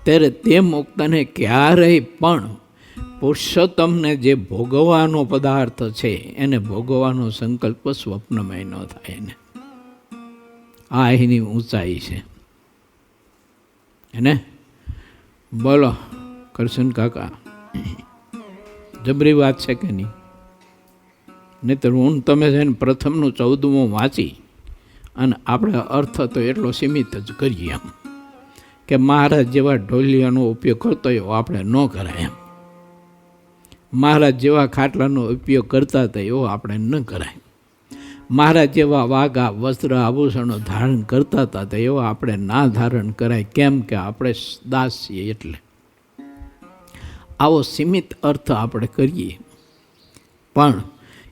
ત્યારે તે મુક્તને ક્યારેય પણ પુરુષોત્તમને જે ભોગવવાનો પદાર્થ છે એને ભોગવવાનો સંકલ્પ સ્વપ્નમય ન થાય ને. આ એની ઊંચાઈ છે. એને બોલો કરશન કાકા, જબરી વાત છે કે નહીં? નહીંતર હું તમે છે ને પ્રથમનું 14મું વાંચી અને આપણે અર્થ તો એટલો સીમિત જ કરીએ એમ કે મહારાજ જેવા ઢોલિયાનો ઉપયોગ કરતો એવો આપણે ન કરાય એમ. મહારાજ જેવા ખાટલાનો ઉપયોગ કરતા હતા એવો આપણે ન કરાય. મહારાજ જેવા વાઘા વસ્ત્ર આભૂષણો ધારણ કરતા હતા તો એવો આપણે ના ધારણ કરાય. કેમ કે આપણે દાસ છીએ એટલે. આવો સીમિત અર્થ આપણે કરીએ, પણ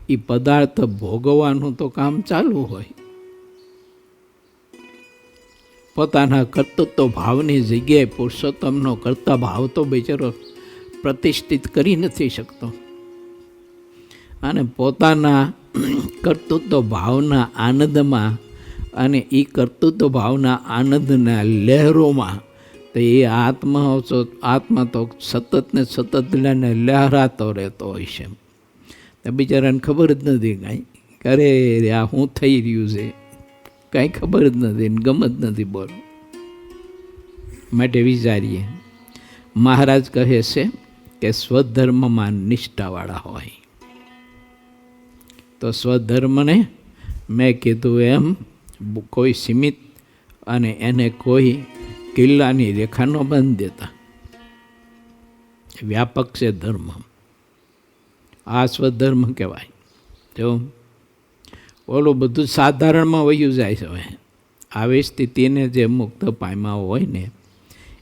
એ પદાર્થ ભોગવવાનું તો કામ ચાલુ હોય. પોતાના કર્તૃત્વ ભાવની જગ્યાએ પુરુષોત્તમનો કરતા ભાવ તો બિચારો પ્રતિષ્ઠિત કરી નથી શકતો. અને પોતાના કર્તૃત્વ ભાવના આનંદમાં અને એ કર્તૃત્વ ભાવના આનંદના લહેરોમાં તો એ આત્મા તો સતત ને સતત લહેરાતો રહેતો હોય છે. તો બિચારાને ખબર જ નથી કાંઈ, કરે આ શું થઈ રહ્યું છે કાંઈ ખબર જ નથી, ગમત નથી. બોલો, માટે વિચારીએ. મહારાજ કહે છે કે સ્વધર્મમાં નિષ્ઠાવાળા હોય તો સ્વધર્મને મેં કીધું એમ કોઈ સીમિત અને એને કોઈ કિલ્લાની રેખા ન બાંધી દેતા. વ્યાપક છે ધર્મ, આ સ્વધર્મ કહેવાય. જો ઓલું બધું સાધારણમાં વયું જાય છે. હવે આવી સ્થિતિને જે મુક્ત પામ્યા હોય ને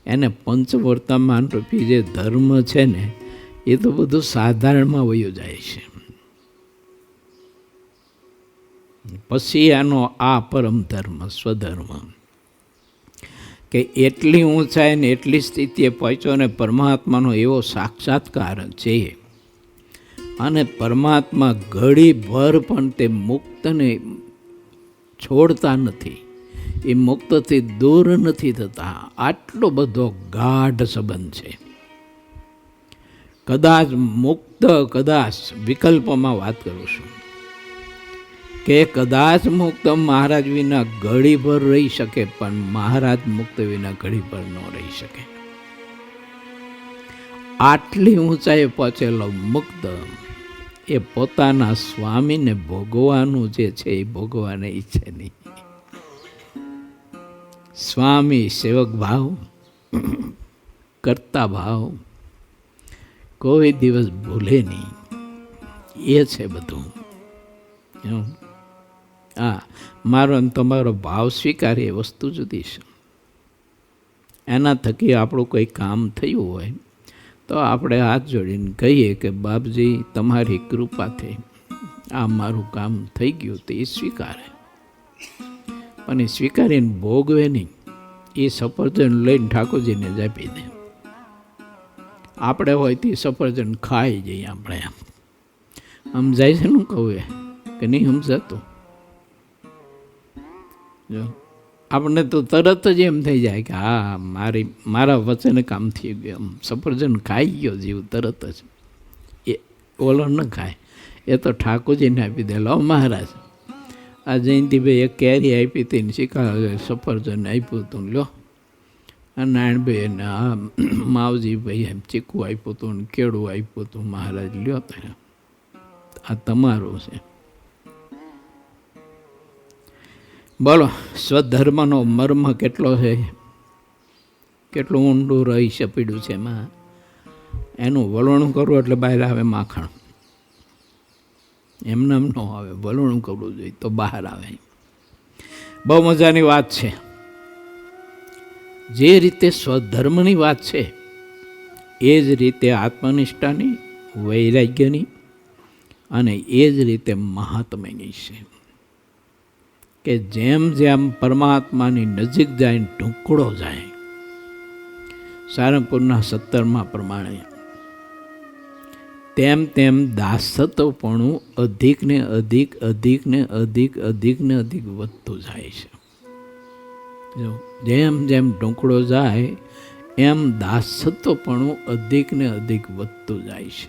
એને પંચવર્તમાન રૂપી જે ધર્મ છે ને એ તો બધું સાધારણમાં વયું જાય છે. પછી આનો આ પરમ ધર્મ સ્વધર્મ કે એટલી ઊંચાઈ ને એટલી સ્થિતિએ પહોંચ્યો ને પરમાત્માનો એવો સાક્ષાત્કાર છે અને પરમાત્મા ઘડીભર પણ તે મુક્તને છોડતા નથી, એ મુક્તથી દૂર નથી થતા. આટલો બધો ગાઢ સંબંધ છે. કદાચ વિકલ્પમાં વાત કરું છું કે કદાચ મુક્ત મહારાજ વિના ઘડીભર રહી શકે, પણ મહારાજ મુક્ત વિના ઘડીભર ન રહી શકે. આટલી ઊંચાઈએ પહોંચેલો મુક્ત એ પોતાના સ્વામીને ભોગવાનું જે છે એ ભોગવાને ઈચ્છે નહીં. સ્વામી સેવક ભાવ, કરતા ભાવ કોઈ દિવસ ભૂલે નહીં. એ છે બધું. હા, મારો અને તમારો ભાવ સ્વીકારે એ વસ્તુ જુદી છે. એના થકી આપણું કોઈ કામ થયું હોય તો આપણે હાથ જોડીને કહીએ કે બાપજી તમારી કૃપાથી આ મારું કામ થઈ ગયું. તો એ સ્વીકારે, પણ એ સ્વીકારીને ભોગવે નહીં. એ સફરજન લઈને ઠાકોરજીને જ આપી દે. આપણે હોય તે સફરજન ખાઈ જઈએ. આપણે સમજાય છે ને કહું કે નહીં સમજાતું? જો આપણને તો તરત જ એમ થઈ જાય કે હા મારા વચને કામ થઈ ગયું. સફરજન ખાઈ ગયો જીવ તરત જ. એ ઓલો ન ખાય, એ તો ઠાકોરજીને આપી દે. લો મહારાજ આ જયંતિભાઈ એક કેરી આપી હતી ને સફરજન આપ્યું હતું, લો. નારાયણભાઈ ને આ માવજીભાઈ એમ ચીકુ આપ્યું હતું ને કેળું આપ્યું હતું. મહારાજ લ્યો તો આ તમારું છે. બોલો, સ્વધર્મનો મર્મ કેટલો છે, કેટલું ઊંડું રહી પડ્યું છે એમાં. એનું વલણું કરવું એટલે બહાર આવે માખણ. એમને એમ ન આવે, વલણું કરવું જોઈએ તો બહાર આવે. બહુ મજાની વાત છે. જે રીતે સ્વધર્મની વાત છે એ જ રીતે આત્મનિષ્ઠાની, વૈરાગ્યની અને એ જ રીતે મહાત્મ્યની છે. કે જેમ જેમ પરમાત્માની નજીક જાય ઢુકડો જાય, સારંગપુરના 17માં પ્રમાણે, તેમ તેમ દાસત્વપણું અધિક ને અધિક વધતું જાય છે. જો જેમ જેમ ઢોકળો જાય એમ દાસત્વપણું અધિક ને અધિક વધતું જાય છે.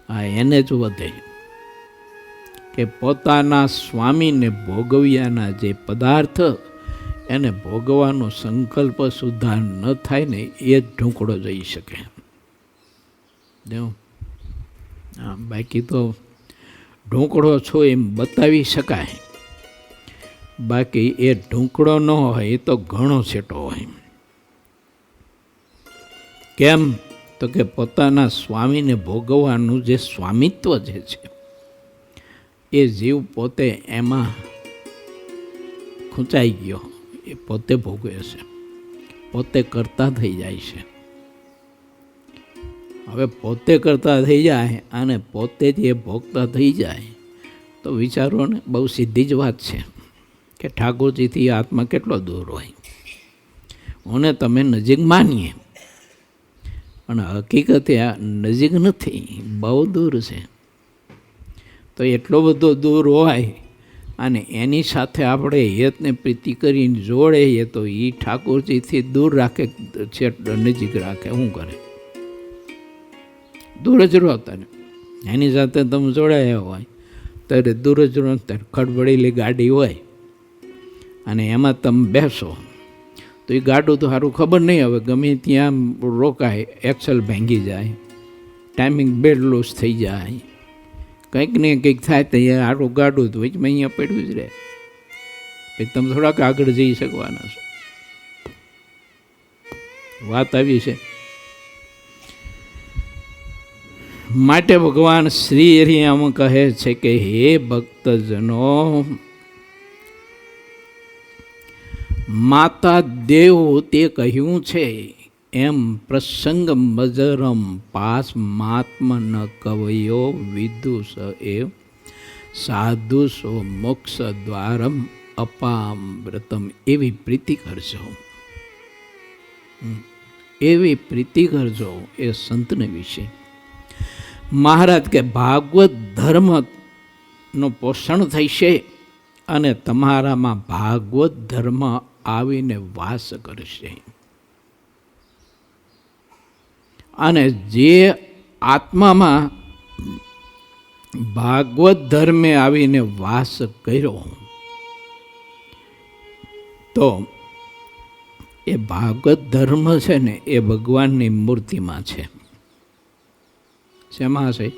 આ એને જ વધે કે પોતાના સ્વામીને ભોગવ્યાના જે પદાર્થ એને ભોગવાનો સંકલ્પ સુદ્ધા ન થાય ને એ જ ઢોકળો જઈ શકે. જો હા, બાકી તો ઢોકળો છો એમ બતાવી શકાય, બાકી એ ઢોકળો ન હોય એ તો ઘણો છેટો હોય. કેમ તો કે પોતાના સ્વામીને ભોગવવાનું જે સ્વામિત્વ જે છે એ જીવ પોતે એમાં ખૂંચાઈ ગયો. એ પોતે ભોગવે છે, પોતે કરતા થઈ જાય છે. હવે પોતે કરતા થઈ જાય અને પોતે જ એ ભોગતા થઈ જાય તો વિચારો ને, બહુ સીધી જ વાત છે કે ઠાકોરજીથી આત્મા કેટલો દૂર હોય. હું તમે નજીક માનીએ પણ હકીકતે આ નજીક નથી, બહુ દૂર છે. તો એટલો બધો દૂર હોય અને એની સાથે આપણે હેતને પ્રીતિ કરીને જોડે તો એ ઠાકોરજીથી દૂર રાખે છે, નજીક રાખે. શું કરે? દૂર જ રહો. તને એની સાથે તમે જોડાયા હોય ત્યારે દૂર જ રહો. ત્યારે ખડબડેલી ગાડી હોય અને એમાં તમે બેસો તો એ ગાડું તો સારું ખબર નહીં હવે, ગમે ત્યાં રોકાય, એક્સલ ભાંગી જાય, ટાઈમિંગ બેડ લૂઝ થઈ જાય, કંઈક ને કંઈક થાય તો એ આટલું ગાડું તો વચમાં અહીંયા પડ્યું જ રહે. પછી તમે થોડાક આગળ જઈ શકવાના છો. વાત આવી છે. માટે ભગવાન શ્રી હરિ કહે છે કે હે ભક્તજનો, માતા દેવ તે કહ્યું છે એમ પ્રસંગ મજરમ પાસ મહાત્મા ન કવયો વિદુષ એવ સાધુસો મોક્ષ દ્વારમ અપામૃતમ. એવી પ્રીતિ કરજો, એવી પ્રીતિ કરજો એ સંતને વિશે. મહારાજ કે ભાગવત ધર્મનું પોષણ થશે અને તમારામાં ભાગવત ધર્મ આવીને વાસ કરશે. અને જે આત્મામાં ભાગવત ધર્મે આવીને વાસ કર્યો તો એ ભાગવત ધર્મ છે ને એ ભગવાનની મૂર્તિમાં છે. શેમાં છે?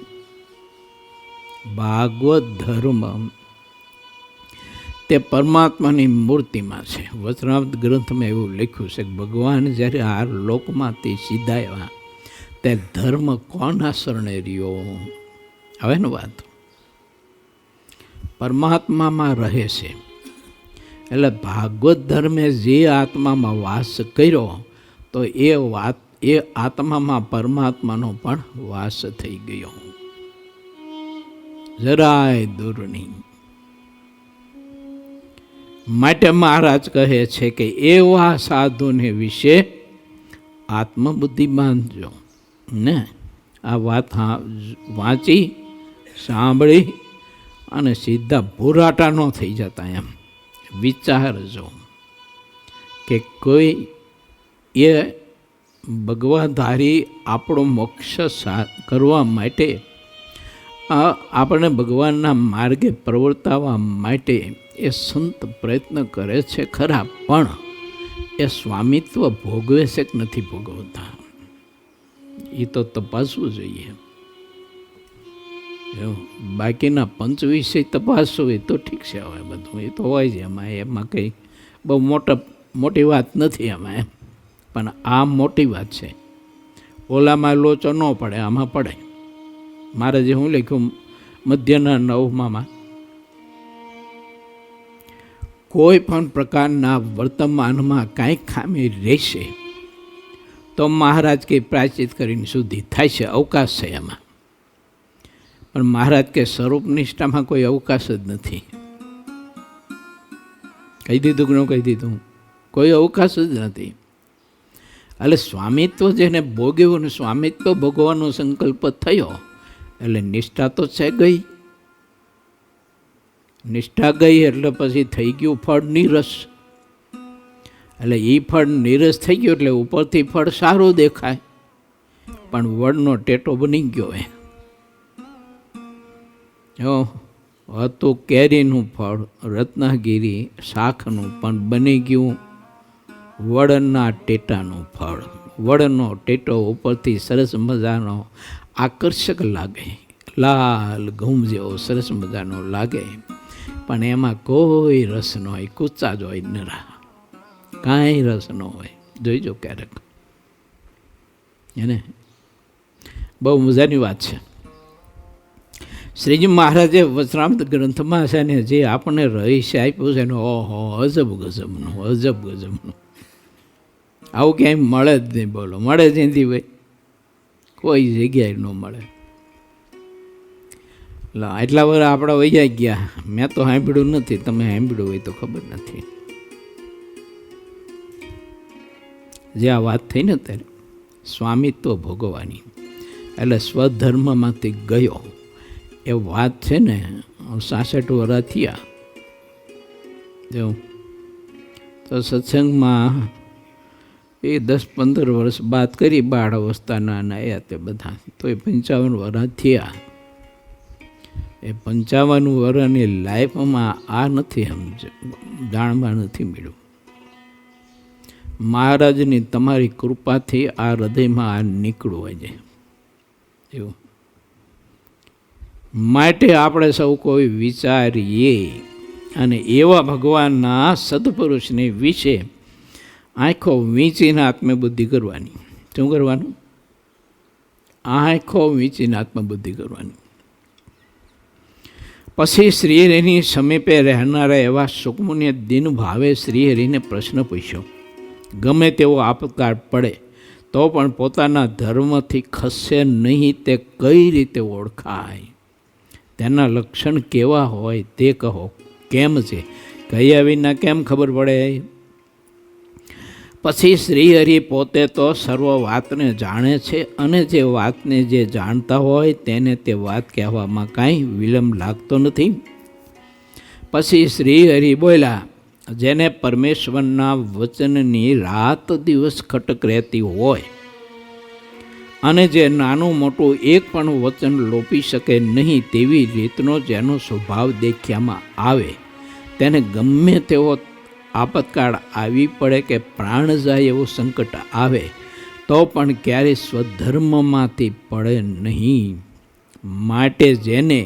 ભાગવત ધર્મ તે પરમાત્માની મૂર્તિમાં છે. વચનામૃત ગ્રંથમાં એવું લખ્યું છે કે ભગવાન જ્યારે આ લોકમાંથી સીધાયા ત્યારે ધર્મ કોના શરણે રહ્યો? હવે ને વાત પરમાત્મામાં રહે છે. એટલે ભાગવત ધર્મે જે આત્મામાં વાસ કર્યો તો એ વાત એ આત્મામાં પરમાત્માનો પણ વાસ થઈ ગયો, જરાય દૂર નહીં. માટે મહારાજ કહે છે કે એવા સાધુને વિશે આત્મબુદ્ધિ બાંધજો ને. આ વાત વાંચી સાંભળી અને સીધા ભૂરાટા ન થઈ જતા, એમ વિચારજો કે કોઈ એ ભગવાધારી આપણો મોક્ષ કરવા માટે, આપણે ભગવાનના માર્ગે પ્રવર્તાવવા માટે એ સંત પ્રયત્ન કરે છે ખરા, પણ એ સ્વામિત્વ ભોગવે છે કે નથી ભોગવતા એ તો તપાસવું જોઈએ. બાકીના પંચ વિષય તપાસવું એ તો ઠીક છે, હવે બધું એ તો હોય છે, એમાં કંઈ બહુ મોટી વાત નથી એમાં એમ. પણ આ મોટી વાત છે. ઓલામાં લોચો ન પડે, આમાં પડે. મારે જે હું લખ્યું મધ્યના 9માં, કોઈ પણ પ્રકારના વર્તમાનમાં કાંઈક ખામી રહેશે તો મહારાજ કે પ્રાયશ્ચિત કરીને શુદ્ધિ થાય છે, અવકાશ છે એમાં. પણ મહારાજ કે સ્વરૂપ નિષ્ઠામાં કોઈ અવકાશ જ નથી. કહી દીધું કે ન કહી દીધું? કોઈ અવકાશ જ નથી. એટલે સ્વામિત્વ જેને ભોગ્યું ને સ્વામિત્વ ભોગવાનો સંકલ્પ થયો એટલે નિષ્ઠા તો છે ગઈ. નિષ્ઠા ગઈ એટલે પછી થઈ ગયું ફળ નીરસ. એટલે એ ફળ નીરસ થઈ ગયું એટલે ઉપરથી ફળ સારું દેખાય પણ વડનો ટેટો બની ગયો. હતું કેરીનું ફળ રત્નાગીરી શાખનું, પણ બની ગયું વડના ટેટાનું ફળ. વડનો ટેટો ઉપરથી સરસ મજાનો આકર્ષક લાગે, લાલ ઘઉં જેવો સરસ મજાનો લાગે, પણ એમાં કોઈ રસ ન હોય, કૂચા જ હોય, નરા કાંઈ રસ ન હોય. જોઈજો ક્યારેક એને, બહુ મજાની વાત છે. શ્રીજી મહારાજે વચનામૃત ગ્રંથમાં છે ને જે આપણને રહસ્ય આપ્યું છે ને, ઓહો અજબ ગજબનું, અજબ ગજબનું. આવું ક્યાંય મળે જ નહીં. બોલો મળે જ નથી ભાઈ, કોઈ જગ્યાએ ન મળે. એટલા બધા આપણા વૈયા ગયા. મેં તો સાંભળ્યું નથી, તમે સાંભળ્યું હોય તો ખબર નથી. જે આ વાત થઈ ને ત્યારે સ્વામિત્વ ભોગવવાની, એટલે સ્વધર્મમાંથી ગયો એ વાત છે ને 66 વર્ષ થયા એવું, તો સત્સંગમાં એ 10-15 વર્ષ બાદ કરી, બાળ અવસ્થાના નાયા તે બધા, તો એ 55 વર્ષ થયા. એ 55 વર્ષની લાઈફમાં આ નથી જાણવા નથી મળ્યું. મહારાજની તમારી કૃપાથી આ હૃદયમાં આ નીકળવું છે એવું. માટે આપણે સૌ કોઈ વિચારીએ અને એવા ભગવાનના સદપુરુષને વિશે આંખો વીંચીને આત્મબુદ્ધિ કરવાની. શું કરવાનું? આંખો વીંચીને આત્મબુદ્ધિ કરવાની. પછી શ્રીહરિની સમીપે રહેનારા એવા સુખમુનિએ દિન ભાવે શ્રીહરિને પ્રશ્ન પૂછ્યો. ગમે તેવો આપતકાળ પડે તો પણ પોતાના ધર્મથી ખસે નહીં તે કઈ રીતે ઓળખાય? તેના લક્ષણ કેવા હોય તે કહો. કેમ છે? કહ્યા વિના કેમ ખબર પડે? પછી શ્રીહરિ પોતે તો સર્વ વાતને જાણે છે અને જે વાતને જે જાણતા હોય તેને તે વાત કહેવામાં કાંઈ વિલંબ લાગતો નથી. પછી શ્રીહરિ બોલ્યા, જેને પરમેશ્વરના વચનની રાત દિવસ ખટક રહેતી હોય અને જે નાનું મોટું એક પણ વચન લોપી શકે નહીં તેવી રીતનો જેનો સ્વભાવ દેખ્યામાં આવે, તેને ગમે તેવો આપતકાળ આવી પડે કે પ્રાણ જાય એવું સંકટ આવે તો પણ ક્યારેય સ્વધર્મમાંથી પડે નહીં. માટે જેને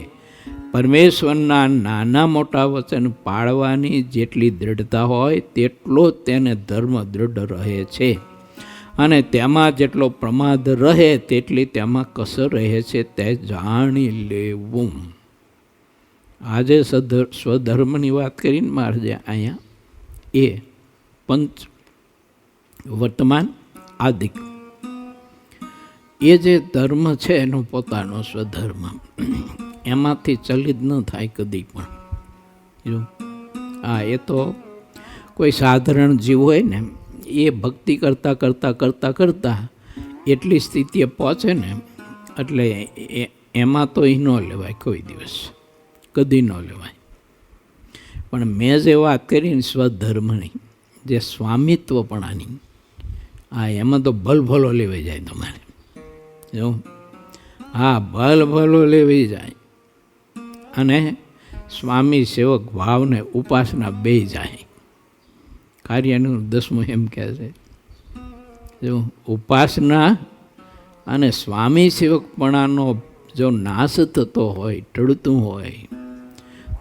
પરમેશ્વરના નાના મોટા વચન પાળવાની જેટલી દ્રઢતા હોય તેટલો તેને ધર્મ દ્રઢ રહે છે અને તેમાં જેટલો પ્રમાદ રહે તેટલી તેમાં કસર રહે છે તે જાણી લેવું. આજે સ્વધર્મની વાત કરીને મહારાજે અહીંયા એ પંચ વર્તમાન આદિક એ જે ધર્મ છે એનો પોતાનો સ્વધર્મ, એમાંથી ચલિત ન થાય કદી પણ. હા, એ તો કોઈ સાધારણ જીવ હોય ને એ ભક્તિ કરતાં કરતાં કરતાં કરતાં એટલી સ્થિતિએ પહોંચે ને એટલે એમાં તો એ ન લેવાય કોઈ દિવસ, કદી ન લેવાય. પણ મેં જે વાત કરીને સ્વધર્મની, જે સ્વામિત્વપણાની, હા એમાં તો ભલભલો લેવાઈ જાય તમારે. જો હા, ભલભલો લેવાઈ જાય અને સ્વામી સેવક ભાવને ઉપાસના બે જાય. કાર્યનું 10મું એમ કહે છે, જો ઉપાસના અને સ્વામી સેવકપણાનો જો નાશ થતો હોય, ટળતું હોય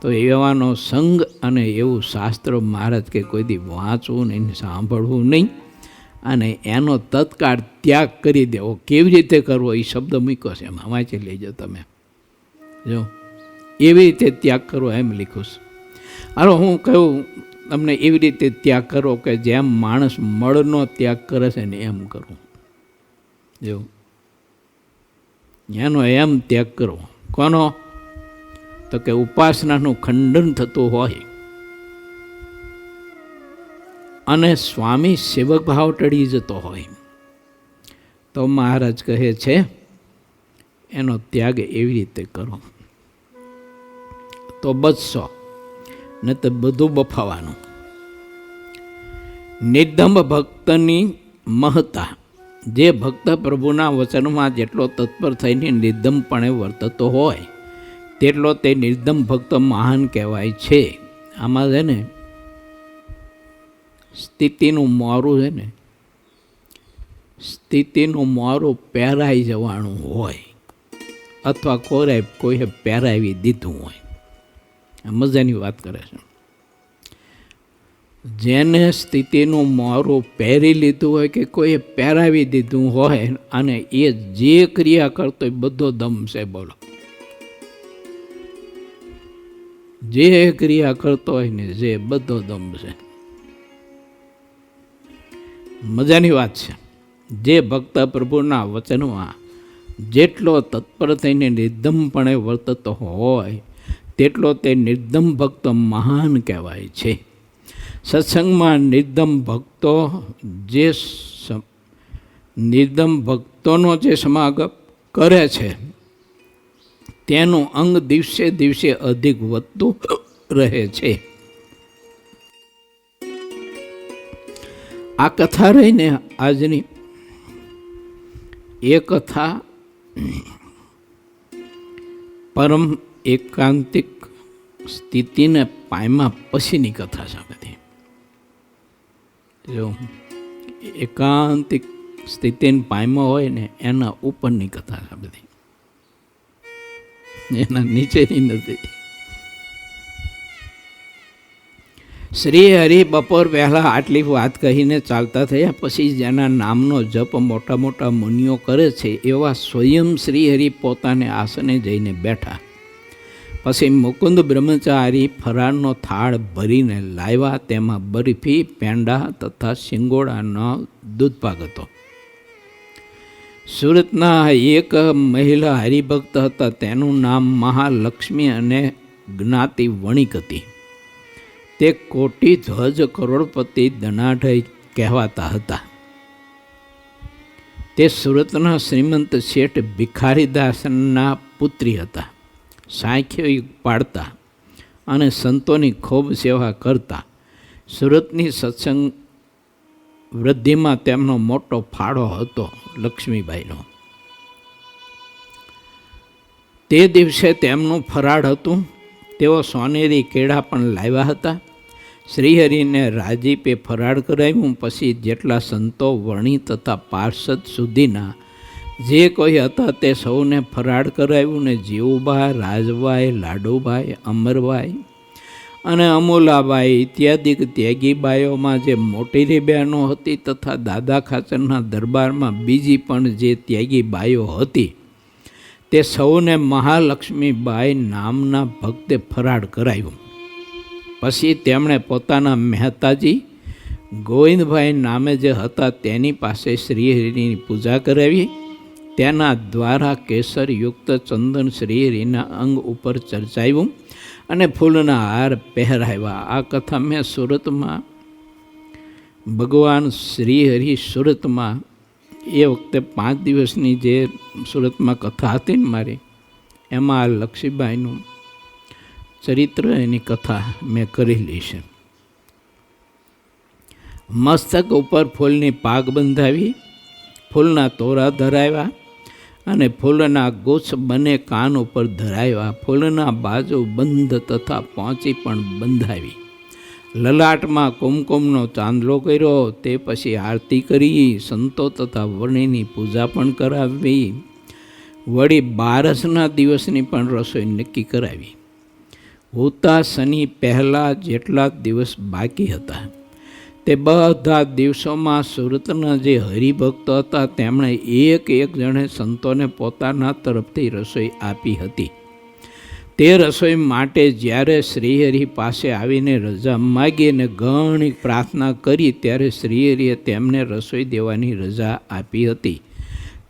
તો એવાનો સંગ અને એવું શાસ્ત્ર મહારાજ કે કોઈ દી વાંચવું નહીં, સાંભળવું નહીં અને એનો તત્કાળ ત્યાગ કરી દેવો. કેવી રીતે કરવો એ શબ્દ મૂક્યો છે એમાં, વાંચી લેજો તમે. જો એવી રીતે ત્યાગ કરવો એમ લીખું છે. હાલો હું કહું તમને, એવી રીતે ત્યાગ કરો કે જેમ માણસ મળનો ત્યાગ કરે છે ને એમ કરવું. જો એનો એમ ત્યાગ કરવો. કોનો? તો કે ઉપાસનાનું ખંડન થતું હોય અને સ્વામી સેવક ભાવ ટળી જતો હોય તો મહારાજ કહે છે એનો ત્યાગ એવી રીતે કરો તો બચશો, ને તો બધું બફાવાનું. નિર્દંભ ભક્તની મહત્તા, જે ભક્ત પ્રભુના વચનમાં જેટલો તત્પર થઈને નિર્દંભપણે વર્તતો હોય તેટલો તે નિર્દંભ ભક્ત મહાન કહેવાય છે. આમાં છે ને સ્થિતિનું મોરું છે ને, સ્થિતિનું મોરું પહેરાઈ જવાનું હોય અથવા કોઈએ પહેરાવી દીધું હોય. મજાની વાત કરે છે. જેને સ્થિતિનું મોરું પહેરી લીધું હોય કે કોઈએ પહેરાવી દીધું હોય અને એ જે ક્રિયા કરતો એ બધો દમ છે. બોલો, જે ક્રિયા કરતો હોય ને જે બધો દમ છે. મજાની વાત છે. જે ભક્ત પ્રભુના વચનમાં જેટલો તત્પર થઈને નિર્દમપણે વર્તતો હોય તેટલો તે નિર્દમ ભક્ત મહાન કહેવાય છે. સત્સંગમાં નિર્દમ ભક્તોનો જે સમાગમ કરે છે તેનું અંગ દિવસે દિવસે અધિક વધતું રહે છે. આ કથા રહીને આજની એ કથા પરમ એકાંતિક સ્થિતિને પામ્યા પછીની કથા છે બધી. જો એકાંતિક સ્થિતિને પામ્યા હોય ને એના ઉપરની કથા છે બધી, એના નીચેની નથી. શ્રી હરિ બપોર પહેલાં આટલી વાત કહીને ચાલતા થયા. પછી જેના નામનો જપ મોટા મોટા મુનિઓ કરે છે એવા સ્વયં શ્રી હરિ પોતાને આસને જઈને બેઠા. પછી મુકુંદ બ્રહ્મચારી ફરાળનો થાળ ભરીને લાવ્યા. તેમાં બરફી, પેંડા તથા શિંગોડાનો દૂધપાક હતો. સુરતના એક મહિલા હરિભક્ત હતા. તેનું નામ મહાલક્ષ્મી અને જ્ઞાતિ વણિક હતી. તે કોટી ધ્વજ કરોડપતિ ધનાઢય કહેવાતા હતા. તે સુરતના શ્રીમંત શેઠ ભિખારીદાસના પુત્રી હતા. સાંખ્ય પાડતા અને સંતોની ખૂબ સેવા કરતા. સુરતની સત્સંગ વૃદ્ધિમાં તેમનો મોટો ફાળો હતો લક્ષ્મીબાઈનો. તે દિવસે તેમનું ફરાળ હતું. તેઓ સોનેરી કેળા પણ લાવ્યા હતા. શ્રીહરિને રાજીપે ફરાળ કરાવ્યું. પછી જેટલા સંતો, વણી તથા પાર્ષદ સુધીના જે કોઈ હતા તે સૌને ફરાળ કરાવ્યું. ને જીવુભાઈ, રાજભાઈ, લાડુભાઈ, અમરભાઈ અને અમૂલાબાઈ ઇત્યાદિ ત્યાગીબાઈઓમાં જે મોટેરી બહેનો હતી તથા દાદા ખાચરના દરબારમાં બીજી પણ જે ત્યાગી બાઈઓ હતી તે સૌને મહાલક્ષ્મીબાઈ નામના ભક્તે ફરાળ કરાવ્યું. પછી તેમણે પોતાના મહેતાજી ગોવિંદભાઈ નામે જે હતા તેની પાસે શ્રીહરિની પૂજા કરાવી. તેના દ્વારા કેસરયુક્ત ચંદન શ્રીહરિના અંગ ઉપર ચર્ચાવ્યું અને ફૂલના હાર પહેરાવ્યા. આ કથા મેં સુરતમાં ભગવાન શ્રીહરિ સુરતમાં એ વખતે 5 દિવસની જે સુરતમાં કથા હતી ને મારી, એમાં લક્ષ્મીબાઈનું ચરિત્ર એની કથા મેં કરેલી છે. મસ્તક ઉપર ફૂલની પાગ બંધાવી, ફૂલના તોરા ધરાવ્યા અને ફૂલના ગુચ્છ બંને કાન ઉપર ધરાવ્યા. ફૂલના બાજુ બંધ તથા પહોંચી પણ બંધાવી. લલાટમાં કુમકુમનો ચાંદલો કર્યો. તે પછી આરતી કરી. સંતો તથા વર્ણિની પૂજા પણ કરાવી. વળી 12ના દિવસની પણ રસોઈ નક્કી કરાવી. હોતા શનિ પહેલાં જેટલા દિવસ બાકી હતા તે બધા દિવસોમાં સુરતના જે હરિભક્તો હતા તેમણે એક જણે સંતોને પોતાના તરફથી રસોઈ આપી હતી. તે રસોઈ માટે જ્યારે શ્રીહરિ પાસે આવીને રજા માગી અને ઘણી પ્રાર્થના કરી ત્યારે શ્રીહરિએ તેમને રસોઈ દેવાની રજા આપી હતી.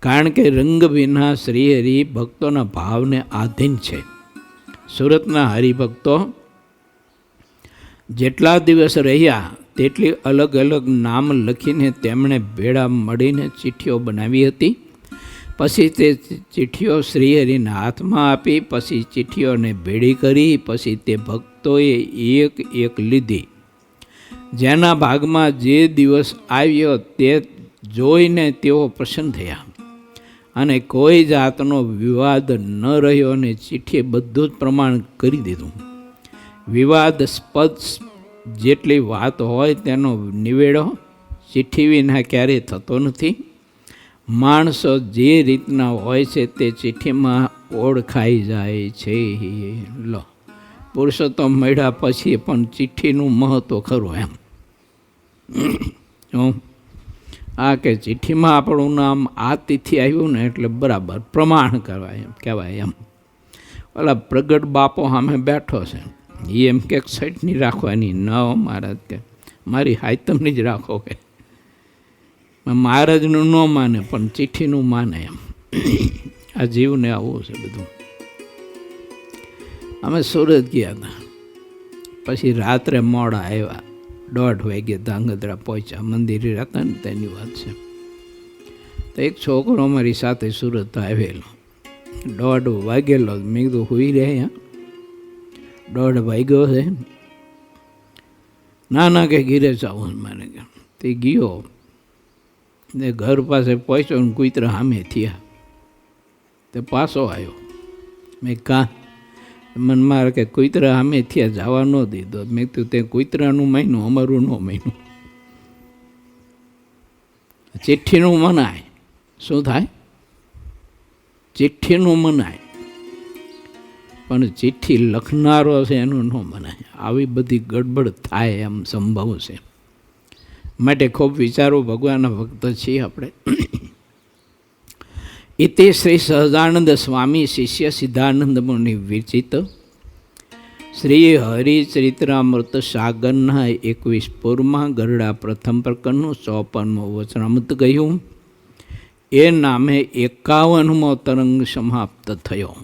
કારણ કે રંગ વિના શ્રીહરિ ભક્તોના ભાવને આધીન છે. સુરતના હરિભક્તો જેટલા દિવસ રહ્યા તેટલી અલગ અલગ નામ લખીને તેમણે ભેળા મળીને ચિઠ્ઠીઓ બનાવી હતી. પછી તે ચિઠ્ઠીઓ શ્રીહરિના હાથમાં આપી. પછી ચિઠ્ઠીઓને ભેળી કરી. પછી તે ભક્તોએ એક લીધી. જેના ભાગમાં જે દિવસ આવ્યો તે જોઈને તેઓ પ્રસન્ન થયા અને કોઈ જાતનો વિવાદ ન રહ્યો અને ચિઠ્ઠીએ બધું જ પ્રમાણ કરી દીધું. વિવાદસ્પદ જેટલી વાત હોય તેનો નિવેડો ચિઠ્ઠી વિના ક્યારેય થતો નથી. માણસો જે રીતના હોય છે તે ચિઠ્ઠીમાં ઓળખાઈ જાય છે. લો, પુરુષોત્તમ મળ્યા પછી પણ ચિઠ્ઠીનું મહત્ત્વ ખરું એમ. આ કે ચિઠ્ઠીમાં આપણું નામ આ તિથિ આવ્યું ને એટલે બરાબર પ્રમાણ કહેવાય એમ. ઓલા પ્રગટ બાપો સામે બેઠો છે, એ એમ કે સાઈડની રાખવાની ન મહારાજ કે મારી હાયતમની જ રાખો કે. મહારાજનું ન માને પણ ચિઠ્ઠીનું માને એમ. આ જીવને આવું છે બધું. અમે સુરત ગયા હતા. પછી રાત્રે મોડા આવ્યા. 1:30 વાગે ધાંગધ્રા પહોંચ્યા. મંદિરે હતા ને તેની વાત છે. તો એક છોકરો અમારી સાથે સુરત આવેલો. 1:30 વાગેલો. મેં કીધું હોઈ રહે અહીંયા, 1:30 વાગ્યો છે. ના ના કે ઘીરે જાઉં મારે કે. તે ગયો ને ઘર પાસે પહોંચ્યો ને કૂતરા સામે થયા. તે પાછો આવ્યો. મેં કાં મને મારે કે કૂતરા સામે થયા જવા ન દીધો. મેં કીધું તે કૂતરાનું માન્યું, અમારું ન માન્યું. ચિઠ્ઠીનું મનાય. શું થાય? ચિઠ્ઠીનું મનાય, પણ ચિઠ્ઠી લખનારો છે એનું ન મનાય. આવી બધી ગડબડ થાય એમ સંભવ છે. માટે ખૂબ વિચારો, ભગવાનના ભક્ત છીએ આપણે. ઇતિ શ્રી સહજાનંદ સ્વામી શિષ્ય સિદ્ધાનંદ મુનિ વિરચિત શ્રી હરિચરિત્રામૃત સાગરના 21 પૂરમાં ગરડા પ્રથમ પ્રકરણનું 54મું વચનામૃત ગયું. એ નામે 51મો તરંગ સમાપ્ત થયો.